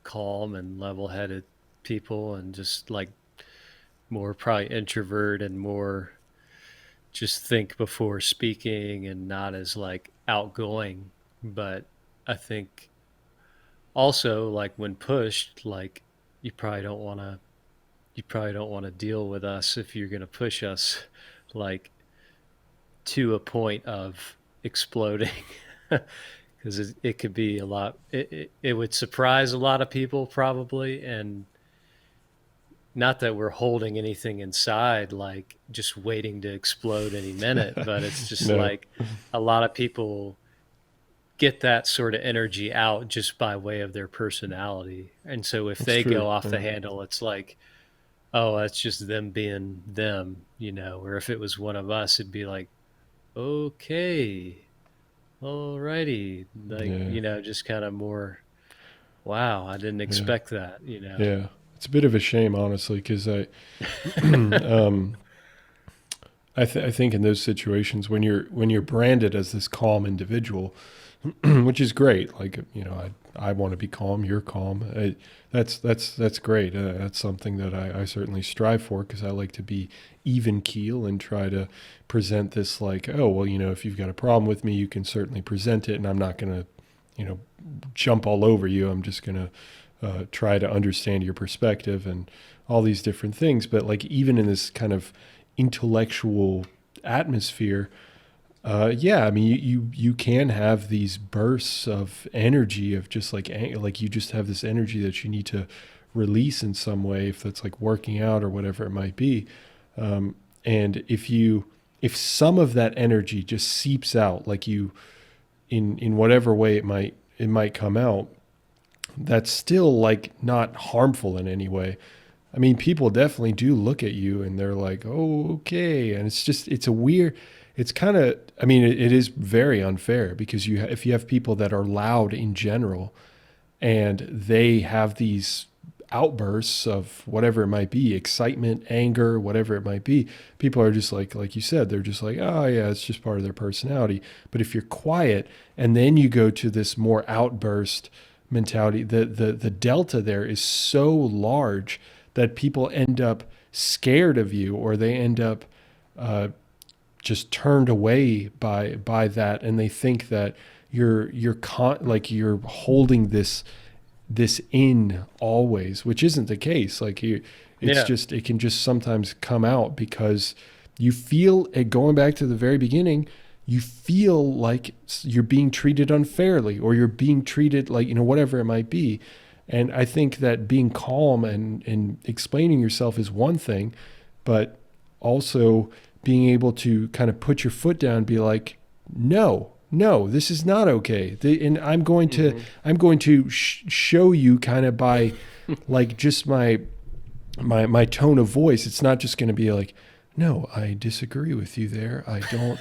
calm and level headed people and just like more probably introvert and more just think before speaking and not as like outgoing. But I think also like when pushed, like you probably don't want to you probably don't want to deal with us if you're going to push us like to a point of exploding. Because it could be a lot, it would surprise a lot of people probably. And not that we're holding anything inside like just waiting to explode any minute, but it's just No, like a lot of people get that sort of energy out just by way of their personality. And so if it's they true. go off the Yeah, handle, it's like, oh, that's just them being them, or if it was one of us, it'd be like, okay, alrighty. Like, yeah, just kind of more, wow, I didn't yeah, expect that. yeah. It's a bit of a shame, honestly, because um, I think in those situations when you're branded as this calm individual, which is great. Like I want to be calm. You're calm. That's great. That's something that I certainly strive for, because I like to be even keel and try to present this like, oh well, if you've got a problem with me, you can certainly present it, and I'm not gonna you know jump all over you. I'm just gonna try to understand your perspective and all these different things. But like even in this kind of intellectual atmosphere, yeah, I mean, you can have these bursts of energy of just like you just have this energy that you need to release in some way, if that's like working out or whatever it might be. And if some of that energy just seeps out, like you in whatever way it might come out, that's still like not harmful in any way. I mean, people definitely do look at you and they're like, "Oh, okay." And it's a weird, it's kind of, it is very unfair, because if you have people that are loud in general, and they have these outbursts of whatever it might be, excitement, anger, whatever it might be. People are just like you said, they're just like, oh yeah, it's just part of their personality. But if you're quiet and then you go to this more outburst mentality, the delta there is so large that people end up scared of you, or they end up just turned away by that, and they think that you're holding this in always, which isn't the case. Like it can just sometimes come out because you feel it. Going back to the very beginning, you feel like you're being treated unfairly, or you're being treated like, whatever it might be. And I think that being calm and explaining yourself is one thing, but also being able to kind of put your foot down and be like, no, this is not okay. And I'm going to show you kind of by like just my tone of voice. It's not just going to be like, no, I disagree with you there. I don't,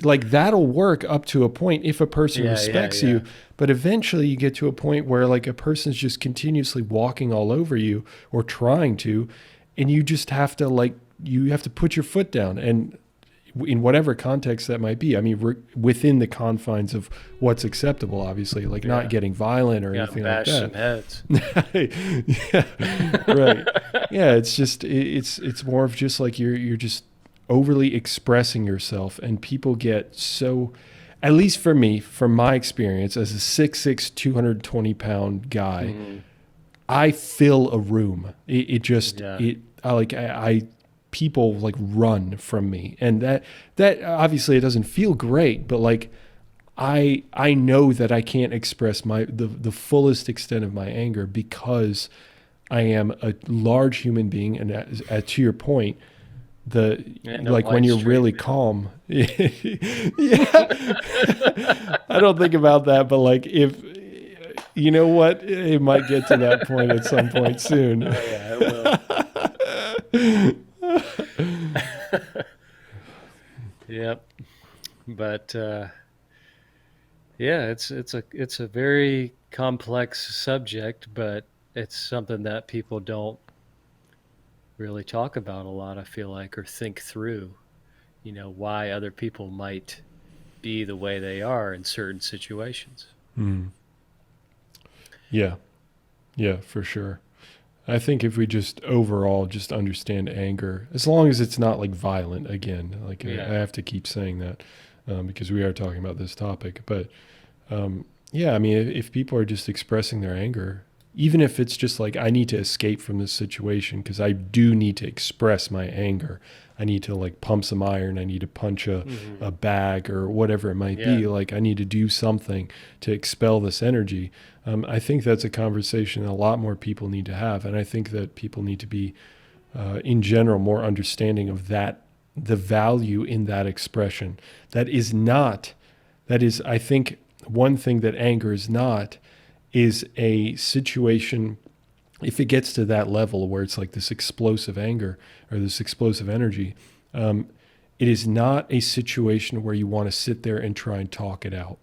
like that'll work up to a point if a person respects you, but eventually you get to a point where like a person's just continuously walking all over you or trying to, and you just have to you have to put your foot down, and in whatever context that might be. I mean, we're within the confines of what's acceptable, obviously, like not getting violent or anything like that. Some heads. Yeah, right. Yeah, it's just it's more of just like you're just overly expressing yourself, and people get so. At least for me, from my experience as a 6'6", 220-pound guy, I fill a room. People like run from me, and that obviously it doesn't feel great, but like I know that I can't express the fullest extent of my anger because I am a large human being, and to your point, when you're really calm, yeah, I don't think about that, but like if you know what, it might get to that point at some point soon. Oh yeah, it will. Yep. But it's a very complex subject, but it's something that people don't really talk about a lot, I feel like, or think through, why other people might be the way they are in certain situations. Yeah, for sure. I think if we just overall just understand anger, as long as it's not like violent, again, I have to keep saying that because we are talking about this topic. But I mean, if people are just expressing their anger, even if it's just like, I need to escape from this situation because I do need to express my anger. I need to like pump some iron. I need to punch a bag or whatever it might be. Like I need to do something to expel this energy. I think that's a conversation a lot more people need to have. And I think that people need to be, in general, more understanding of that, the value in that expression. That is, I think, one thing that anger is not, is a situation, if it gets to that level where it's like this explosive anger or this explosive energy, it is not a situation where you want to sit there and try and talk it out.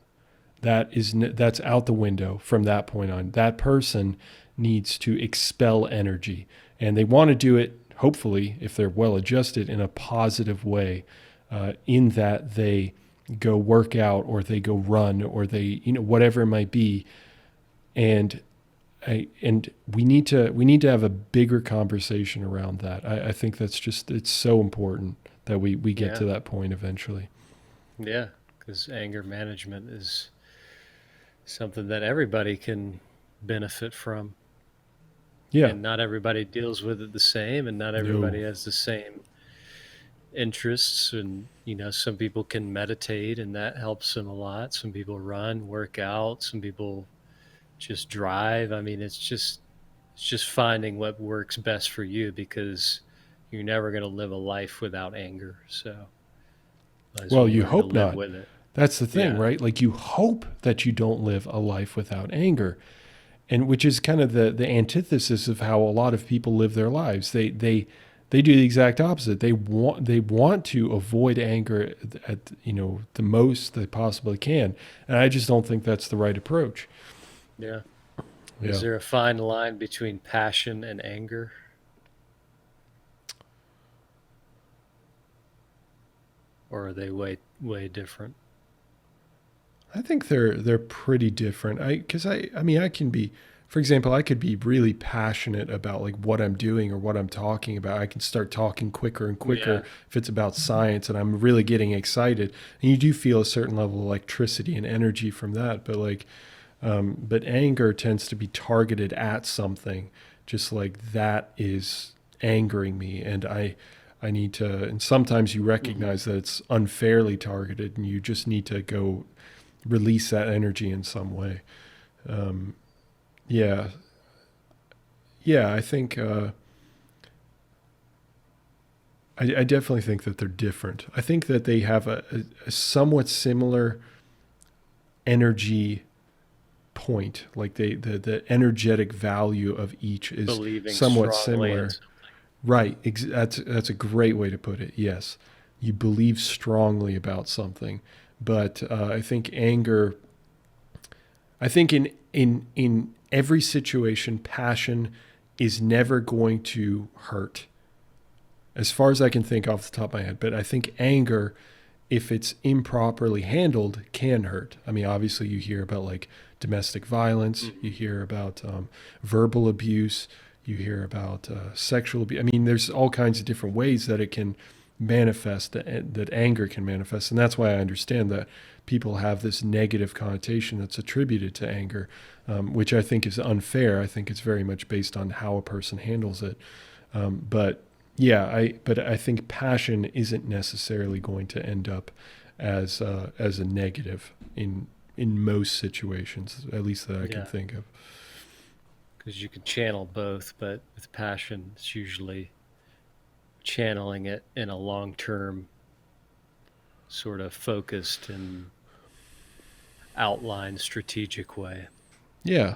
That's out the window from that point on. That person needs to expel energy, and they want to do it, hopefully, if they're well adjusted, in a positive way, in that they go work out or they go run or they, whatever it might be. And we need to have a bigger conversation around that. I think it's so important that we get to that point eventually. Yeah, because anger management is something that everybody can benefit from. Yeah. And not everybody deals with it the same, and not everybody has the same interests. And, some people can meditate and that helps them a lot. Some people run, work out, some people just drive. I mean, it's just finding what works best for you, because you're never going to live a life without anger. So, well, you hope not. With it. That's the thing, right? Like you hope that you don't live a life without anger, and which is kind of the antithesis of how a lot of people live their lives. They do the exact opposite. They want to avoid anger at the most they possibly can, and I just don't think that's the right approach. Yeah. Is Yeah. there a fine line between passion and anger? Or are they way different? I think they're pretty different. I mean I can be, for example, I could be really passionate about like what I'm doing or what I'm talking about. I can start talking quicker and quicker Yeah. if it's about science and I'm really getting excited. And you do feel a certain level of electricity and energy from that. But anger tends to be targeted at something, just like that is angering me, and I need to. And sometimes you Hmm. recognize that it's unfairly targeted, and you just need to go release that energy in some way. Um, yeah, yeah. I definitely think that they're different. I think that they have a somewhat similar energy point. Like the energetic value of each is Believing somewhat strongly in similar. something. Right. That's a great way to put it. Yes, you believe strongly about something, but I think anger. I think in every situation, passion is never going to hurt, as far as I can think off the top of my head. But I think anger, if it's improperly handled, can hurt. I mean, obviously, you hear about like domestic violence, you Hmm. hear about verbal abuse, you hear about sexual abuse. I mean, there's all kinds of different ways that it can manifest, that anger can manifest. And that's why I understand that people have this negative connotation that's attributed to anger, which I think is unfair. I think it's very much based on how a person handles it. But yeah, but I think passion isn't necessarily going to end up as a negative in most situations, at least that I can Yeah. think of. Because you can channel both, but with passion, it's usually channeling it in a long term, sort of focused and outlined strategic way. Yeah,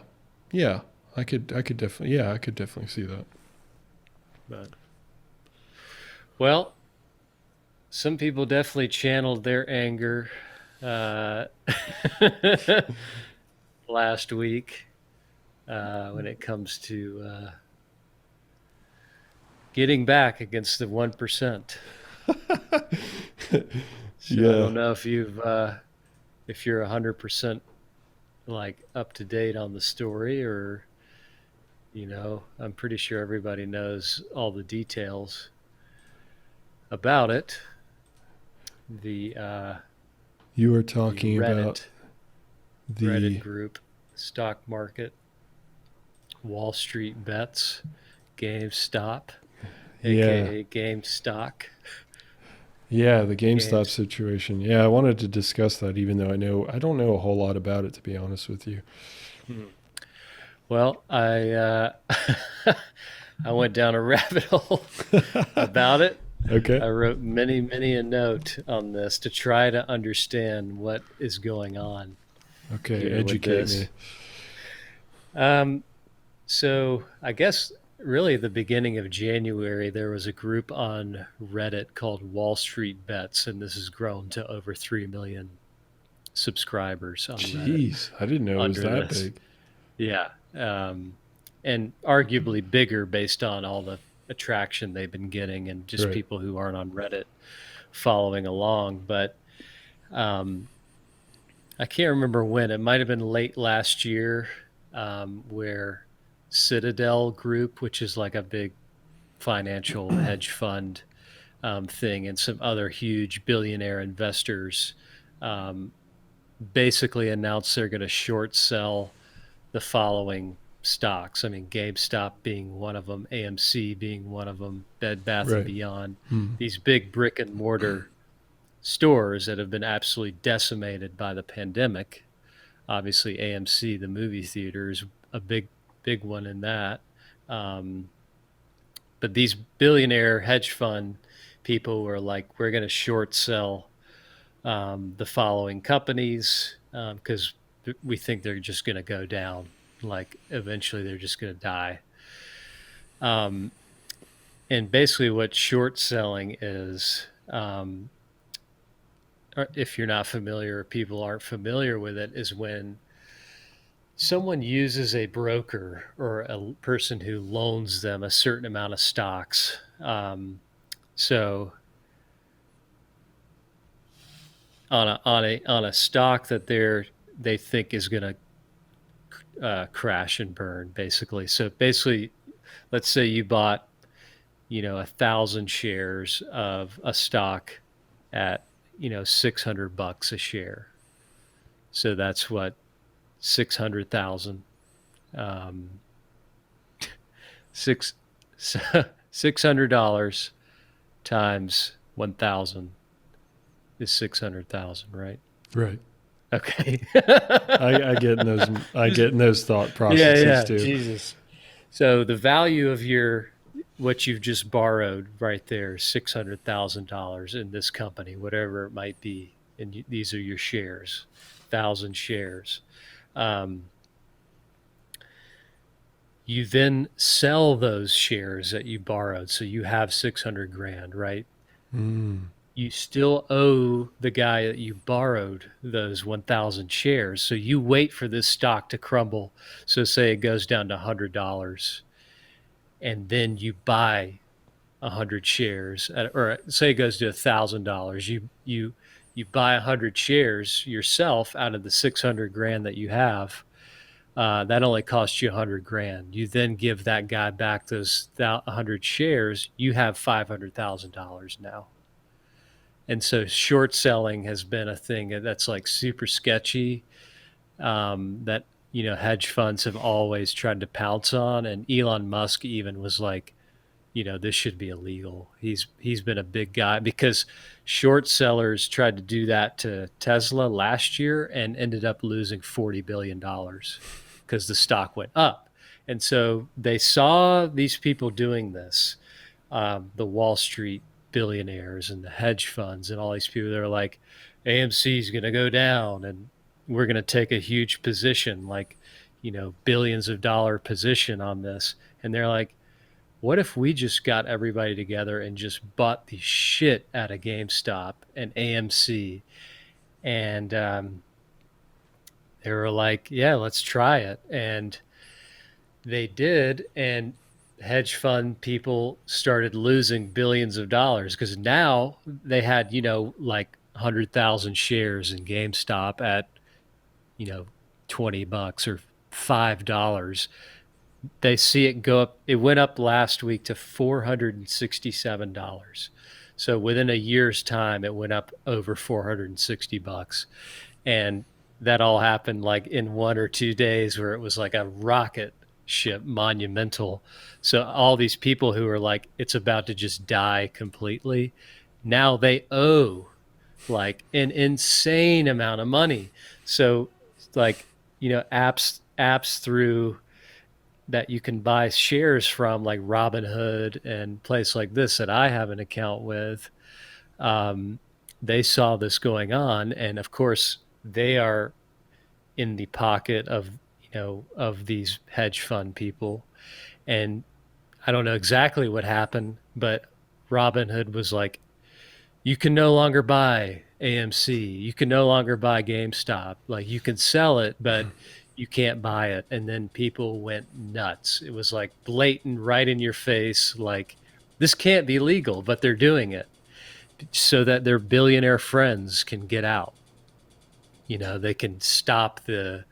yeah, I could definitely see that. But, well, some people definitely channeled their anger uh, last week when it comes to getting back against the 1%. So I Yeah, don't know if you're 100% like up to date on the story, or I'm pretty sure everybody knows all the details about it. The you were the talking about Reddit the group, stock market, Wall Street bets, GameStop, yeah, aka GameStock, yeah, the GameStop Games. situation. Yeah, I wanted to discuss that, even though I don't know a whole lot about it, to be honest with you. Hmm. Well, I went down a rabbit hole about it. Okay, I wrote many a note on this to try to understand what is going on okay, here with educate me. this. Um, so I guess really the beginning of January, there was a group on Reddit called Wall Street Bets, and this has grown to over 3 million subscribers on Reddit Jeez, I didn't know it was under that this. big. Yeah. And arguably bigger based on all the attraction they've been getting and just Right. people who aren't on Reddit following along. But um, I can't remember when. It might have been late last year, where Citadel Group, which is like a big financial hedge fund thing, and some other huge billionaire investors um, basically announced they're going to short sell the following stocks. I mean, GameStop being one of them, AMC being one of them, Bed Bath and Right. Beyond, Hmm. these big brick and mortar stores that have been absolutely decimated by the pandemic. Obviously, AMC, the movie theater, is a big one in that. Um, but these billionaire hedge fund people were like, we're going to short sell the following companies because we think they're just going to go down. Like eventually, they're just going to die. Um, and basically, what short selling is, if you're not familiar or people aren't familiar with it, is when someone uses a broker or a person who loans them a certain amount of stocks. So on a stock that they think is going to crash and burn, basically. So basically, let's say you bought 1,000 shares of a stock at $600 a share. So that's what 600,000 six $600 times 1,000 is 600,000, right? Right. Okay. I get in those. I get in those thought processes too. Jesus. So the value of what you've just borrowed right there is $600,000 in this company, whatever it might be, and these are your shares, 1,000 shares. You then sell those shares that you borrowed, so you have 600 grand, right? You still owe the guy that you borrowed those 1,000 shares. So you wait for this stock to crumble. So say it goes down to $100, and then you buy 100 shares, or say it goes to $1,000. You buy 100 shares yourself out of the 600 grand that you have. That only costs you 100 grand. You then give that guy back those 100 shares. You have $500,000 now. And so short selling has been a thing that's like super sketchy, that, hedge funds have always tried to pounce on. And Elon Musk even was like, this should be illegal. He's been a big guy because short sellers tried to do that to Tesla last year and ended up losing $40 billion because the stock went up. And so they saw these people doing this, the Wall Street billionaires and the hedge funds and all these people that are like, AMC is going to go down and we're going to take a huge position, like, billions of dollar position on this. And they're like, what if we just got everybody together and just bought the shit out of GameStop and AMC? And they were like, yeah, let's try it. And they did. And hedge fund people started losing billions of dollars because now they had, like 100,000 shares in GameStop at, $20 or $5. They see it go up. It went up last week to $467. So within a year's time, it went up over $460. And that all happened like in 1 or 2 days, where it was like a rocket ship, monumental. So all these people who are like, it's about to just die completely, now they owe like an insane amount of money. So like, apps through that you can buy shares from, like Robinhood and place like this that I have an account with, they saw this going on, and of course they are in the pocket of of these hedge fund people. And I don't know exactly what happened, but Robinhood was like, you can no longer buy AMC, you can no longer buy GameStop, like you can sell it, but you can't buy it. And then people went nuts. It was like blatant, right in your face, like, this can't be legal, but they're doing it so that their billionaire friends can get out. They can stop the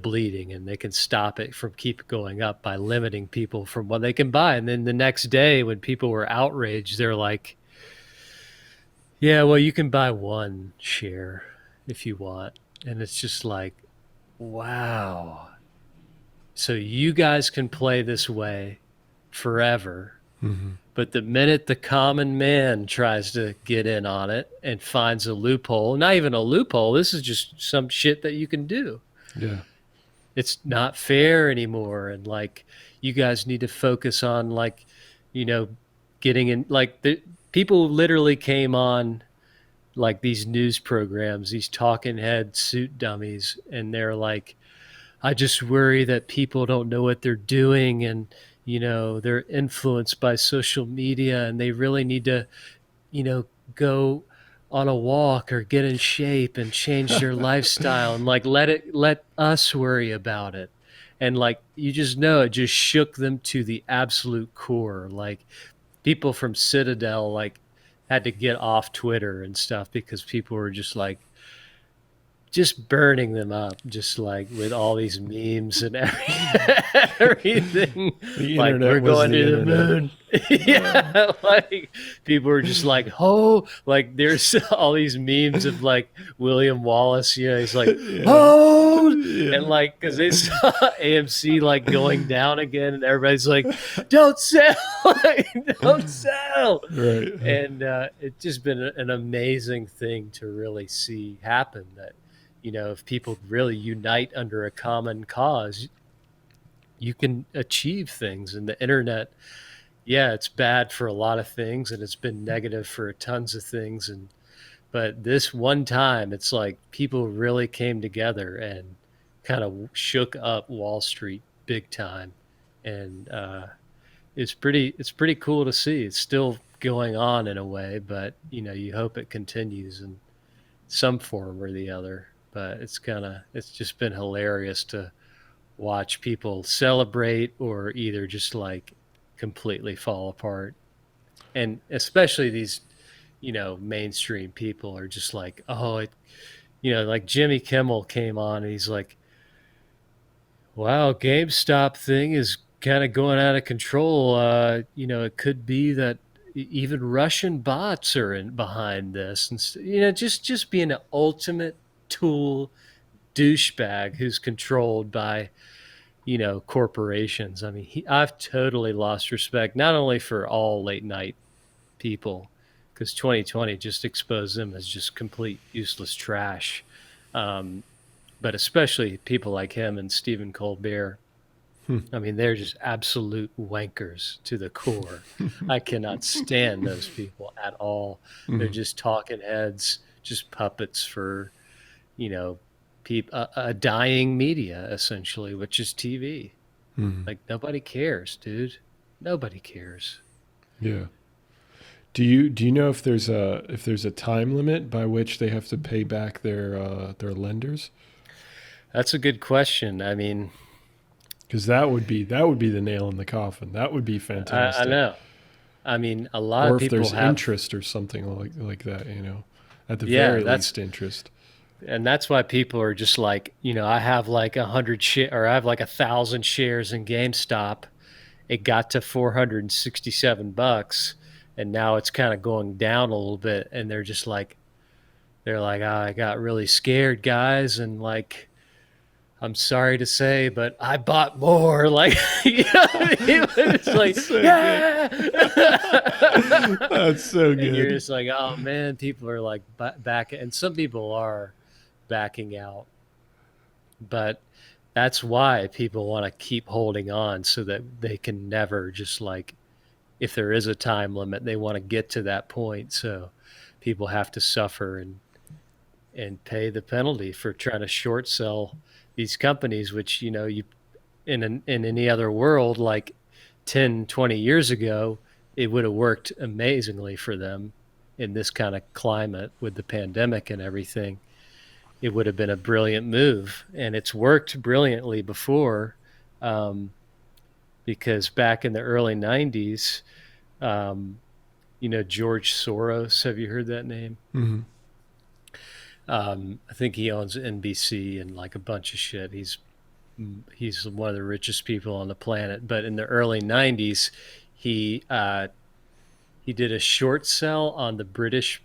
bleeding, and they can stop it from keep going up by limiting people from what they can buy. And then the next day when people were outraged, they're like, yeah, well, you can buy 1 share if you want. And it's just like, wow. So you guys can play this way forever. Mm-hmm. But the minute the common man tries to get in on it and finds a loophole, not even a loophole, this is just some shit that you can do. Yeah. It's not fair anymore. And like, you guys need to focus on, like, getting in, like, the people literally came on like these news programs, these talking head suit dummies, and they're like, I just worry that people don't know what they're doing, and they're influenced by social media, and they really need to go on a walk or get in shape and change their lifestyle, and like let us worry about it. And like you just know it just shook them to the absolute core. Like people from Citadel like had to get off Twitter and stuff because people were just like just burning them up, just like with all these memes and everything. The Like internet we're was going the to the internet. moon. Yeah, like people were just like, oh, like there's all these memes of like William Wallace. You know, he's like, Yeah. oh, Yeah. and like because they saw AMC like going down again, and everybody's like, don't sell, like, don't sell. Right. And it's just been an amazing thing to really see happen. That if people really unite under a common cause, you can achieve things. And the internet, yeah, it's bad for a lot of things, and it's been negative for tons of things. But this one time, it's like people really came together and kind of shook up Wall Street big time. And it's pretty cool to see. It's still going on in a way, but you hope it continues in some form or the other. But it's just been hilarious to watch people celebrate or either just like completely fall apart. And especially these, mainstream people are just like, oh, like Jimmy Kimmel came on and he's like, wow, GameStop thing is kind of going out of control. It could be that even Russian bots are behind this, and just being an ultimate tool douchebag who's controlled by corporations. I mean, I've totally lost respect not only for all late night people, because 2020 just exposed them as just complete useless trash, but especially people like him and Stephen Colbert. I mean, they're just absolute wankers to the core. I cannot stand those people at all. They're just talking heads, just puppets for, a dying media, essentially, which is TV. Like, nobody cares, dude. Nobody cares. Yeah. Do you know if there's a time limit by which they have to pay back their lenders? That's a good question. I mean, Because that would be the nail in the coffin. That would be fantastic. I know. I mean, a lot Or of if people there's have interest or something like that, at the yeah, very least interest. and that's why people are just like, I have like 100 or I have like 1,000 shares in GameStop. It got to $467, and now it's kind of going down a little bit. And they're like, oh, I got really scared, guys, and like, I'm sorry to say, but I bought more. Like, it's like, That's so yeah. That's so And you're good. just like, oh man, people are like back, and some people are backing out, but that's why people want to keep holding on so that they can never just like, if there is a time limit, they want to get to that point. So people have to suffer and pay the penalty for trying to short sell these companies, which, you in any other world, like 10, 20 years ago, it would have worked amazingly for them in this kind of climate with the pandemic and everything. It would have been a brilliant move, and it's worked brilliantly before, because back in the early 90s, George Soros, have you heard that name? Mm-hmm. I think he owns NBC and like a bunch of shit. He's one of the richest people on the planet. But in the early 90s, he did a short sell on the British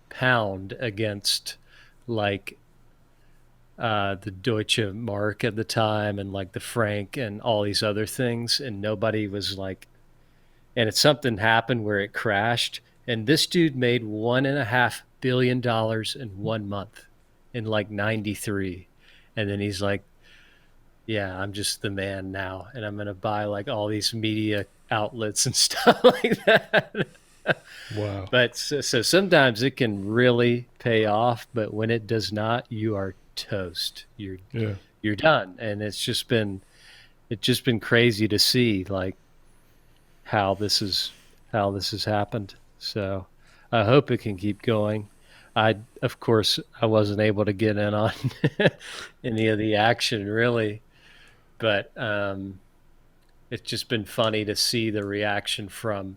pound against like the Deutsche Mark at the time, and like the franc and all these other things. And nobody was like, and something happened where it crashed. And this dude made $1.5 billion in 1 month in like 93. And then he's like, yeah, I'm just the man now. And I'm going to buy like all these media outlets and stuff like that. Wow. But so sometimes it can really pay off, but when it does not, you are toast. You're done. And it's just been crazy to see like how this has happened. So I hope it can keep going. of course, I wasn't able to get in on any of the action really, but it's just been funny to see the reaction from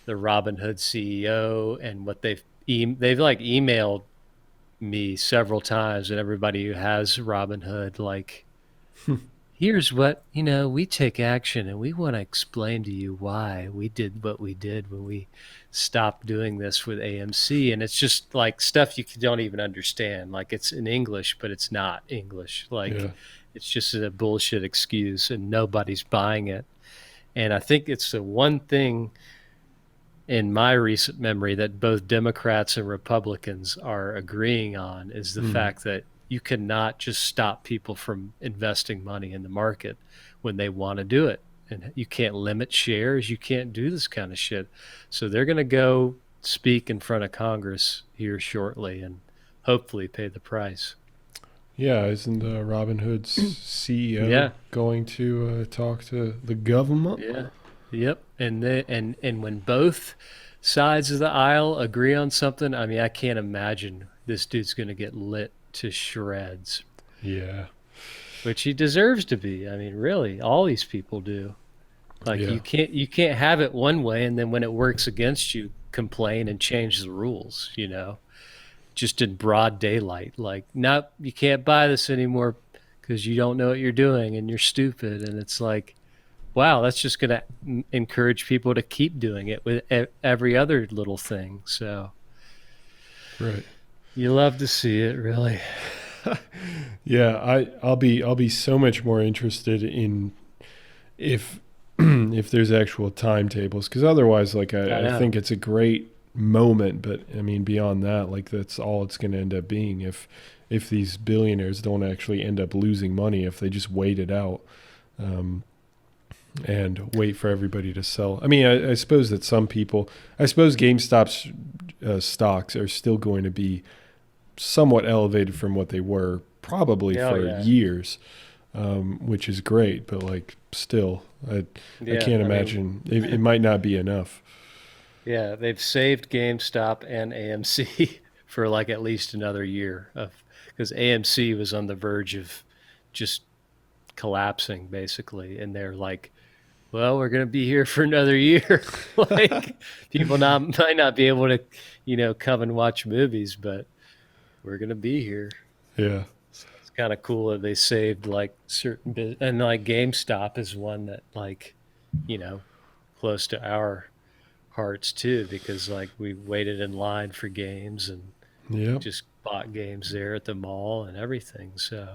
the Robinhood CEO and what they've like emailed me several times, and everybody who has Robinhood, like, here's what, we take action and we want to explain to you why we did what we did when we stopped doing this with AMC. And it's just like stuff you don't even understand. Like, it's in English, but it's not English. Like, Yeah. it's just a bullshit excuse and nobody's buying it. And I think it's the one thing in my recent memory that both Democrats and Republicans are agreeing on is the fact that you cannot just stop people from investing money in the market when they want to do it. And you can't limit shares. You can't do this kind of shit. So they're going to go speak in front of Congress here shortly and hopefully pay the price. Yeah, isn't Robinhood's CEO Yeah. going to talk to the government? Yeah. Yep. And when both sides of the aisle agree on something, I mean, I can't imagine this dude's going to get lit to shreds. Yeah. Which he deserves to be. I mean, really, all these people do. Like, Yeah. you can't have it one way and then when it works against you, complain and change the rules, just in broad daylight. Like, nope, you can't buy this anymore because you don't know what you're doing and you're stupid. And it's like, wow, that's just going to encourage people to keep doing it with every other little thing. So, Right. you love to see it, really. Yeah, I'll be so much more interested in if if there's actual timetables, because otherwise, like, I think it's a great moment, but I mean, beyond that, like, that's all it's going to end up being if these billionaires don't actually end up losing money, if they just wait it out and wait for everybody to sell. I mean, I suppose that I suppose GameStop's stocks are still going to be somewhat elevated from what they were probably for years, which is great, but like, still, I can't imagine. It might not be enough. Yeah, they've saved GameStop and AMC for like at least another year, because AMC was on the verge of just collapsing basically, and they're like, well, we're going to be here for another year. Like, people might not be able to, come and watch movies, but we're going to be here. Yeah. It's kind of cool that they saved like certain and like GameStop is one that, like, close to our hearts too, because like we waited in line for games and just bought games there at the mall and everything. So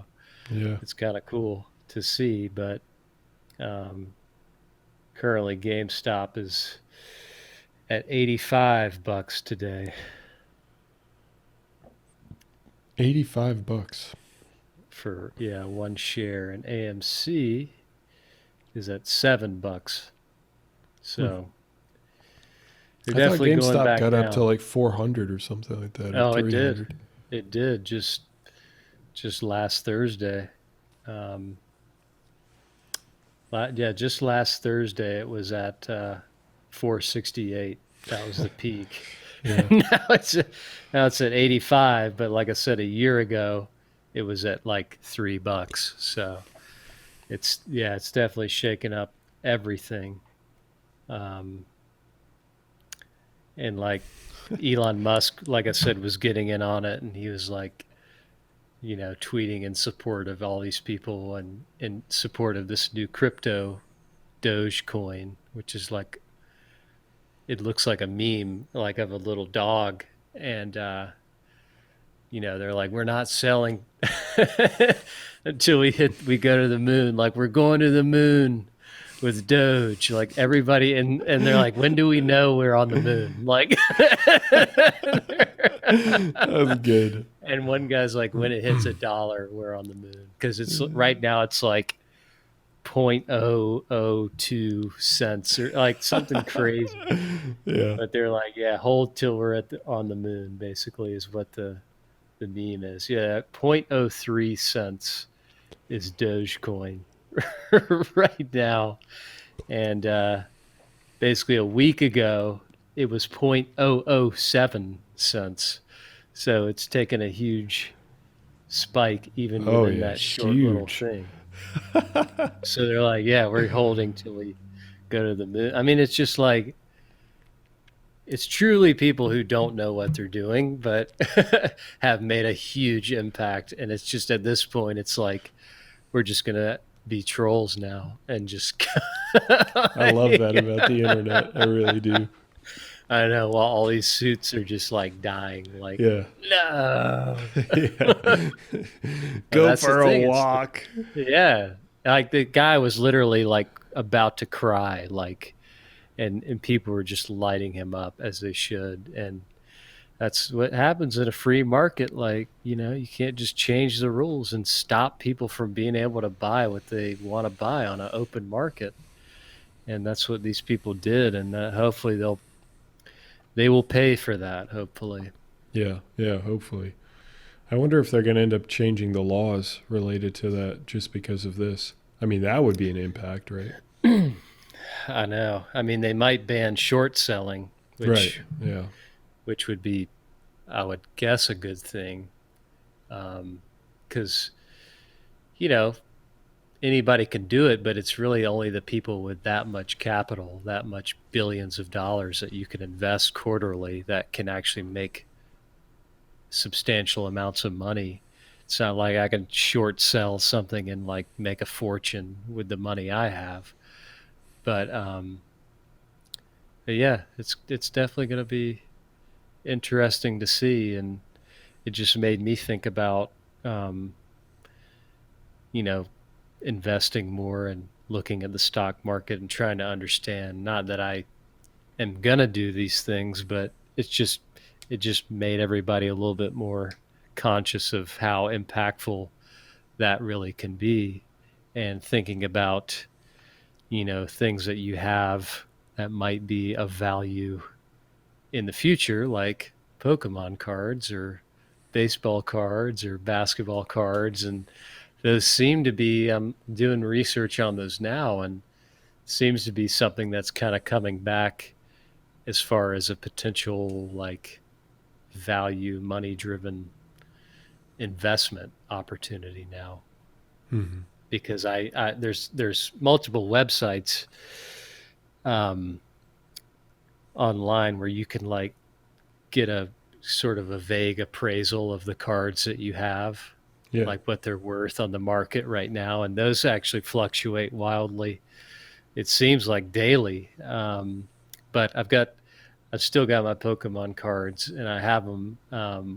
yeah, it's kind of cool to see. But currently GameStop is at $85 today. $85 for one share, and AMC is at $7. So they're definitely GameStop going back got down. up to like 400 or something like that. Oh, it did. It did just last Thursday. Just last Thursday it was at 468. That was the peak. Yeah. now it's at 85, but like I said, a year ago it was at like $3. So it's definitely shaken up everything. And like Elon Musk, like I said, was getting in on it, and he was like, tweeting in support of all these people and in support of this new crypto Dogecoin, which is like, it looks like a meme, like of a little dog. And, they're like, we're not selling until we go to the moon. Like, we're going to the moon with Doge, like everybody. And they're like, when do we know we're on the moon? Like, that's good. And one guy's like, when it hits $1, we're on the moon. Cause it's right now it's like 0.002 cents or like something crazy. Yeah. But they're like, hold till we're on the moon, basically, is what the meme is. 0.03 cents is Dogecoin right now. And basically a week ago it was 0.007 cents. So it's taken a huge spike even Oh within yeah, that short little huge. thing. So they're like, yeah, we're holding till we go to the moon. I mean, it's just like, it's truly people who don't know what they're doing, but have made a huge impact. And it's just at this point, it's like, we're just going to be trolls now and just. I love that about the internet. I really do. I know, while all these suits are just like dying, like, Yeah. no. Yeah. But Go that's the for a thing. It's walk. yeah. Like the guy was literally like about to cry, like, and people were just lighting him up as they should. And that's what happens in a free market. Like, you can't just change the rules and stop people from being able to buy what they want to buy on an open market. And that's what these people did. And hopefully they will pay for that. Hopefully. Yeah, yeah, hopefully. I wonder if they're going to end up changing the laws related to that just because of this. I mean, that would be an impact, right? I know. I mean, they might ban short selling, Right. which Yeah. which would be, I would guess, a good thing, because anybody can do it, but it's really only the people with that much capital, that much billions of dollars that you can invest quarterly that can actually make substantial amounts of money. It's not like I can short sell something and like make a fortune with the money I have. But yeah, it's definitely going to be interesting to see, and it just made me think about um, you know investing more and looking at the stock market and trying to understand. Not that I am gonna do these things, but it just made everybody a little bit more conscious of how impactful that really can be, and thinking about things that you have that might be of value in the future, like Pokemon cards or baseball cards or basketball cards. And those seem to be, I'm doing research on those now, and seems to be something that's kind of coming back as far as a potential like value, money driven investment opportunity now. Hmm. Because there's multiple websites um, online where you can like get a sort of a vague appraisal of the cards that you have, Yeah. like what they're worth on the market right now, and those actually fluctuate wildly. It seems like daily. But I've still got my Pokemon cards, and I have them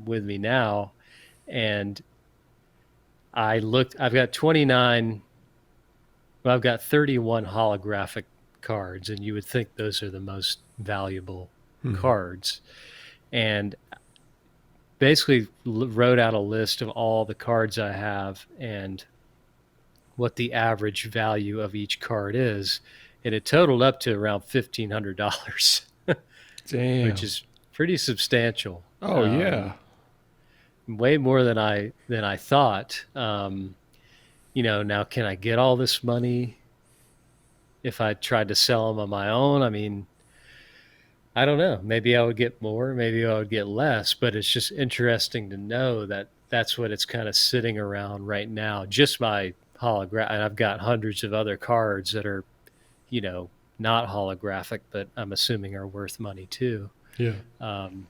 with me now. And I've got 29. Well, I've got 31 holographic cards, and you would think those are the most valuable Hmm. cards. And basically wrote out a list of all the cards I have and what the average value of each card is. And it totaled up to around $1,500, which Damn. is pretty substantial. Oh yeah. Way more than I thought. Now can I get all this money if I tried to sell them on my own? I mean, I don't know. Maybe I would get more, maybe I would get less, but it's just interesting to know that that's what it's kind of sitting around right now. Just my holograph, and I've got hundreds of other cards that are, you know, not holographic, but I'm assuming are worth money too. Yeah. Um,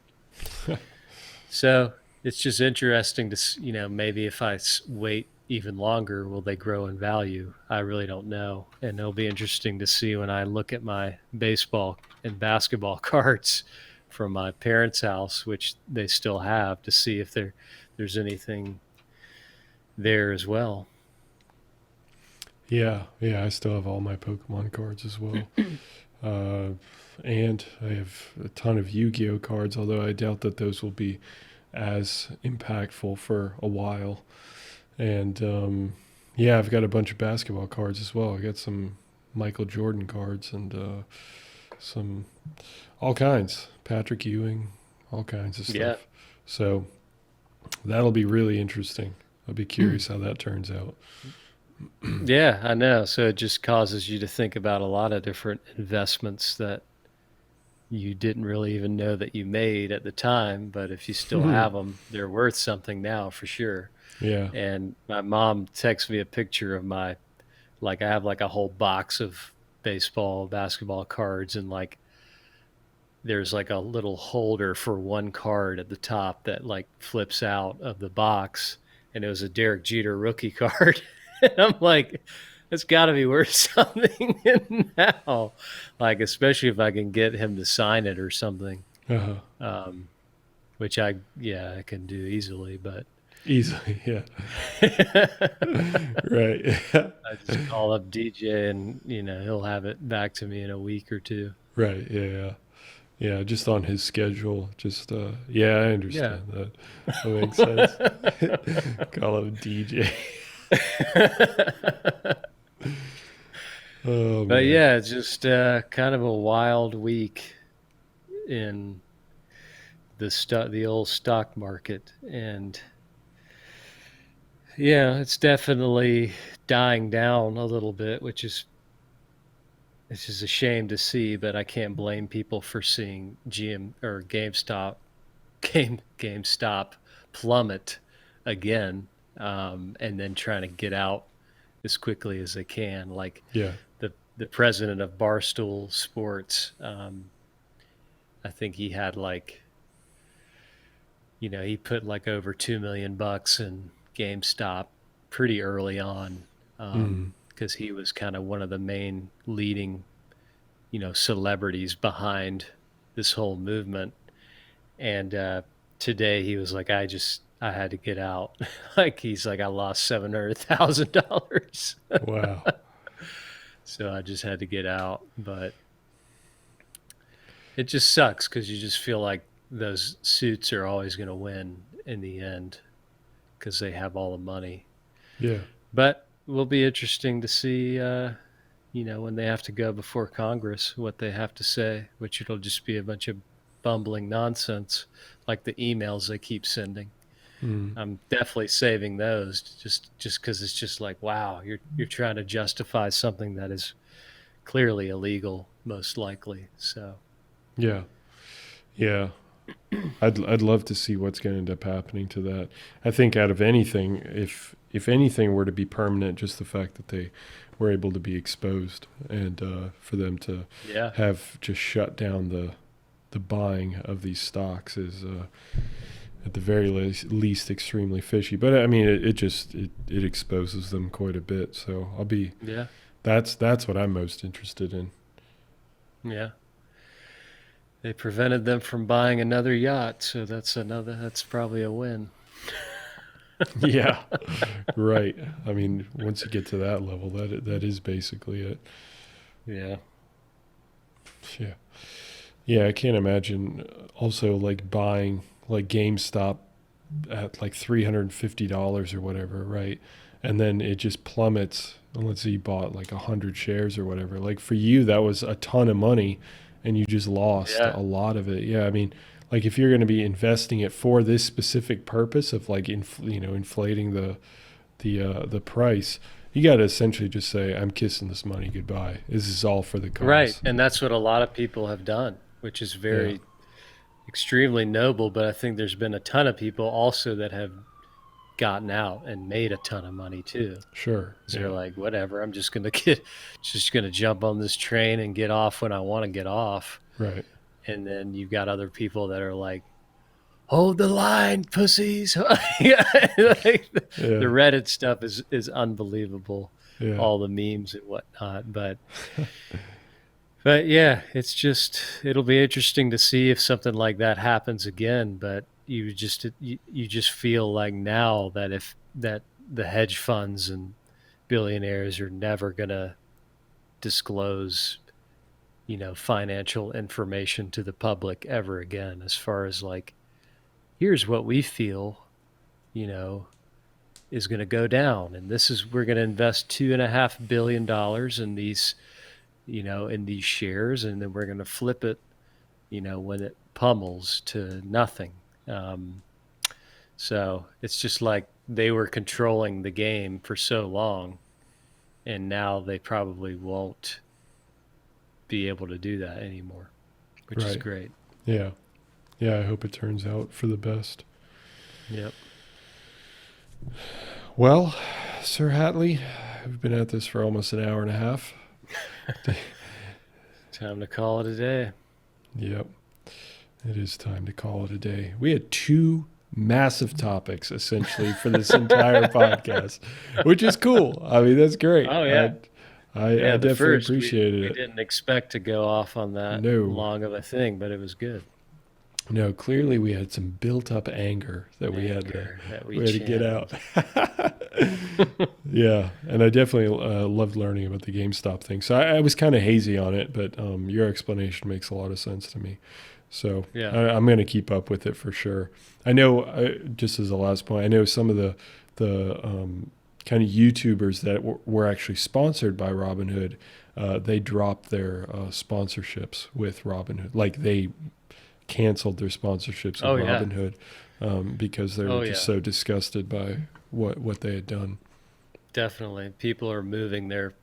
so it's just interesting to, maybe if I wait even longer, will they grow in value? I really don't know. And it'll be interesting to see when I look at my baseball and basketball cards from my parents' house, which they still have, to see if there's anything there as well. Yeah. Yeah. I still have all my Pokemon cards as well. Uh, and I have a ton of Yu-Gi-Oh cards, although I doubt that those will be as impactful for a while. And yeah, I've got a bunch of basketball cards as well. I got some Michael Jordan cards and some all kinds, Patrick Ewing, all kinds of Yeah. stuff. So that'll be really interesting. I'll be curious how that turns out. Yeah, I know. So it just causes you to think about a lot of different investments that you didn't really even know that you made at the time, but if you still have them, they're worth something now for sure. Yeah. And my mom texts me a picture of my, like, I have like a whole box of baseball, basketball cards, and like there's like a little holder for one card at the top that like flips out of the box, and it was a Derek Jeter rookie card. And I'm like, it's got to be worth something now, like especially if I can get him to sign it or something, Uh-huh. um, which I can do easily, but Easily, yeah. I Right. just call up DJ and he'll have it back to me in a week or two. Right. Yeah. Yeah. Yeah. Just on his schedule. Just yeah, I Yeah. understand that. That makes sense. Call him DJ. Oh But man. yeah, it's just kind of a wild week in the old stock market, and yeah, it's definitely dying down a little bit, which is it's just a shame to see. But I can't blame people for seeing GameStop plummet again, and then trying to get out as quickly as they can. Like Yeah. the president of Barstool Sports, I think he had like, he put like over $2 million in GameStop pretty early on, Mm. because he was kind of one of the main leading, celebrities behind this whole movement. And today he was like, I had to get out. Like he's like, I lost $700,000. Wow. So I just had to get out. But it just sucks because you just feel like those suits are always going to win in the end because they have all the money. Yeah. But it will be interesting to see, when they have to go before Congress, what they have to say, which it'll just be a bunch of bumbling nonsense like the emails they keep sending. Mm. I'm definitely saving those just because it's just like, wow, you're trying to justify something that is clearly illegal, most likely. So Yeah. Yeah. I'd love to see what's going to end up happening to that. I think out of anything, if anything were to be permanent, just the fact that they were able to be exposed and for them to yeah, have just shut down the buying of these stocks is at the very least extremely fishy. But I mean, it exposes them quite a bit. So yeah, that's what I'm most interested in. yeah. They prevented them from buying another yacht, so that's probably a win. Yeah, right. I mean, once you get to that level, that is basically it. Yeah. Yeah, yeah. I can't imagine also like buying like GameStop at like $350 or whatever, right? And then it just plummets. And let's say you bought like 100 shares or whatever. Like for you, that was a ton of money, and you just lost Yeah. a lot of it. Yeah, I mean, like if you're going to be investing it for this specific purpose of like inflating the price, you got to essentially just say, I'm kissing this money goodbye. This is all for the Right. cause. And that's what a lot of people have done, which is Yeah, very extremely noble, but I think there's been a ton of people also that have gotten out and made a ton of money too. sure. So they're Yeah, like, whatever, I'm just gonna jump on this train and get off when I want to get off. right. And then you've got other people that are like, hold the line, pussies. Yeah, like the Yeah, Reddit stuff is unbelievable, yeah, all the memes and whatnot. But yeah, it'll be interesting to see if something like that happens again. But you just feel like now that if that the hedge funds and billionaires are never gonna disclose, financial information to the public ever again, as far as like, here's what we feel, you know, is going to go down, and we're going to invest $2.5 billion in these, in these shares, and then we're going to flip it, when it pummels to nothing. Um, so it's just like they were controlling the game for so long, and now they probably won't be able to do that anymore. which is great. Yeah. Yeah, I hope it turns out for the best. Yep. Well, Sir Hatley, we've been at this for almost an hour and a half. Time to call it a day. Yep. It is time to call it a day. We had 2 massive topics, essentially, for this entire podcast, which is cool. I mean, that's great. Oh, yeah. I definitely appreciated it. We didn't expect to go off on that long of a thing, but it was good. No, clearly we had some built-up anger that we had to get out. Yeah, and I definitely loved learning about the GameStop thing. So I was kind of hazy on it, but your explanation makes a lot of sense to me. So yeah. I'm going to keep up with it for sure. I know, just as a last point, I know some of the kind of YouTubers that were actually sponsored by Robinhood, they dropped their sponsorships with Robinhood. Like they canceled their sponsorships with Robinhood because they were just so disgusted by what they had done. Definitely. People are moving their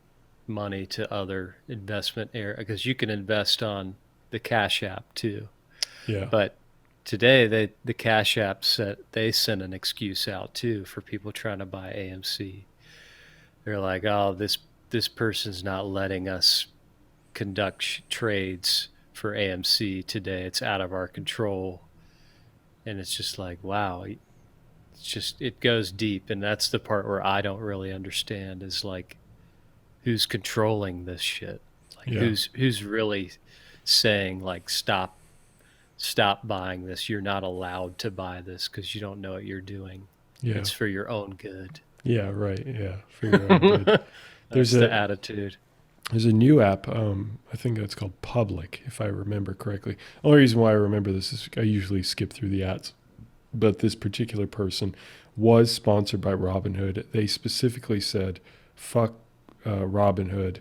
money to other investment areas because you can invest on the Cash App too. Yeah. But today the Cash App they sent an excuse out too for people trying to buy AMC. They're like, oh, this person's not letting us conduct trades for AMC today. It's out of our control. And it's just like, wow, it goes deep. And that's the part where I don't really understand is like, who's controlling this shit? Like who's really saying like, stop buying this. You're not allowed to buy this because you don't know what you're doing. Yeah. It's for your own good. Yeah, right. Yeah, for your own good. There's the attitude. There's a new app, I think it's called Public, if I remember correctly. The only reason why I remember this is I usually skip through the ads. But this particular person was sponsored by Robinhood. They specifically said, fuck Robinhood,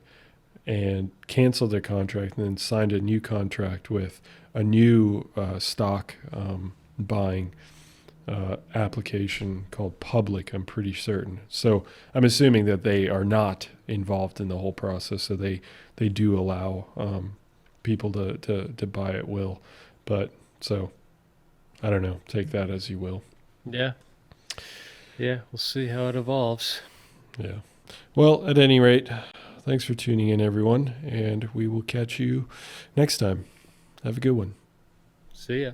and canceled their contract and then signed a new contract with a new stock buying application called Public, I'm pretty certain. So I'm assuming that they are not involved in the whole process. So they do allow people to buy at will. But so I don't know. Take that as you will. Yeah. Yeah. We'll see how it evolves. Yeah. Well, at any rate, thanks for tuning in, everyone. And we will catch you next time. Have a good one. See ya.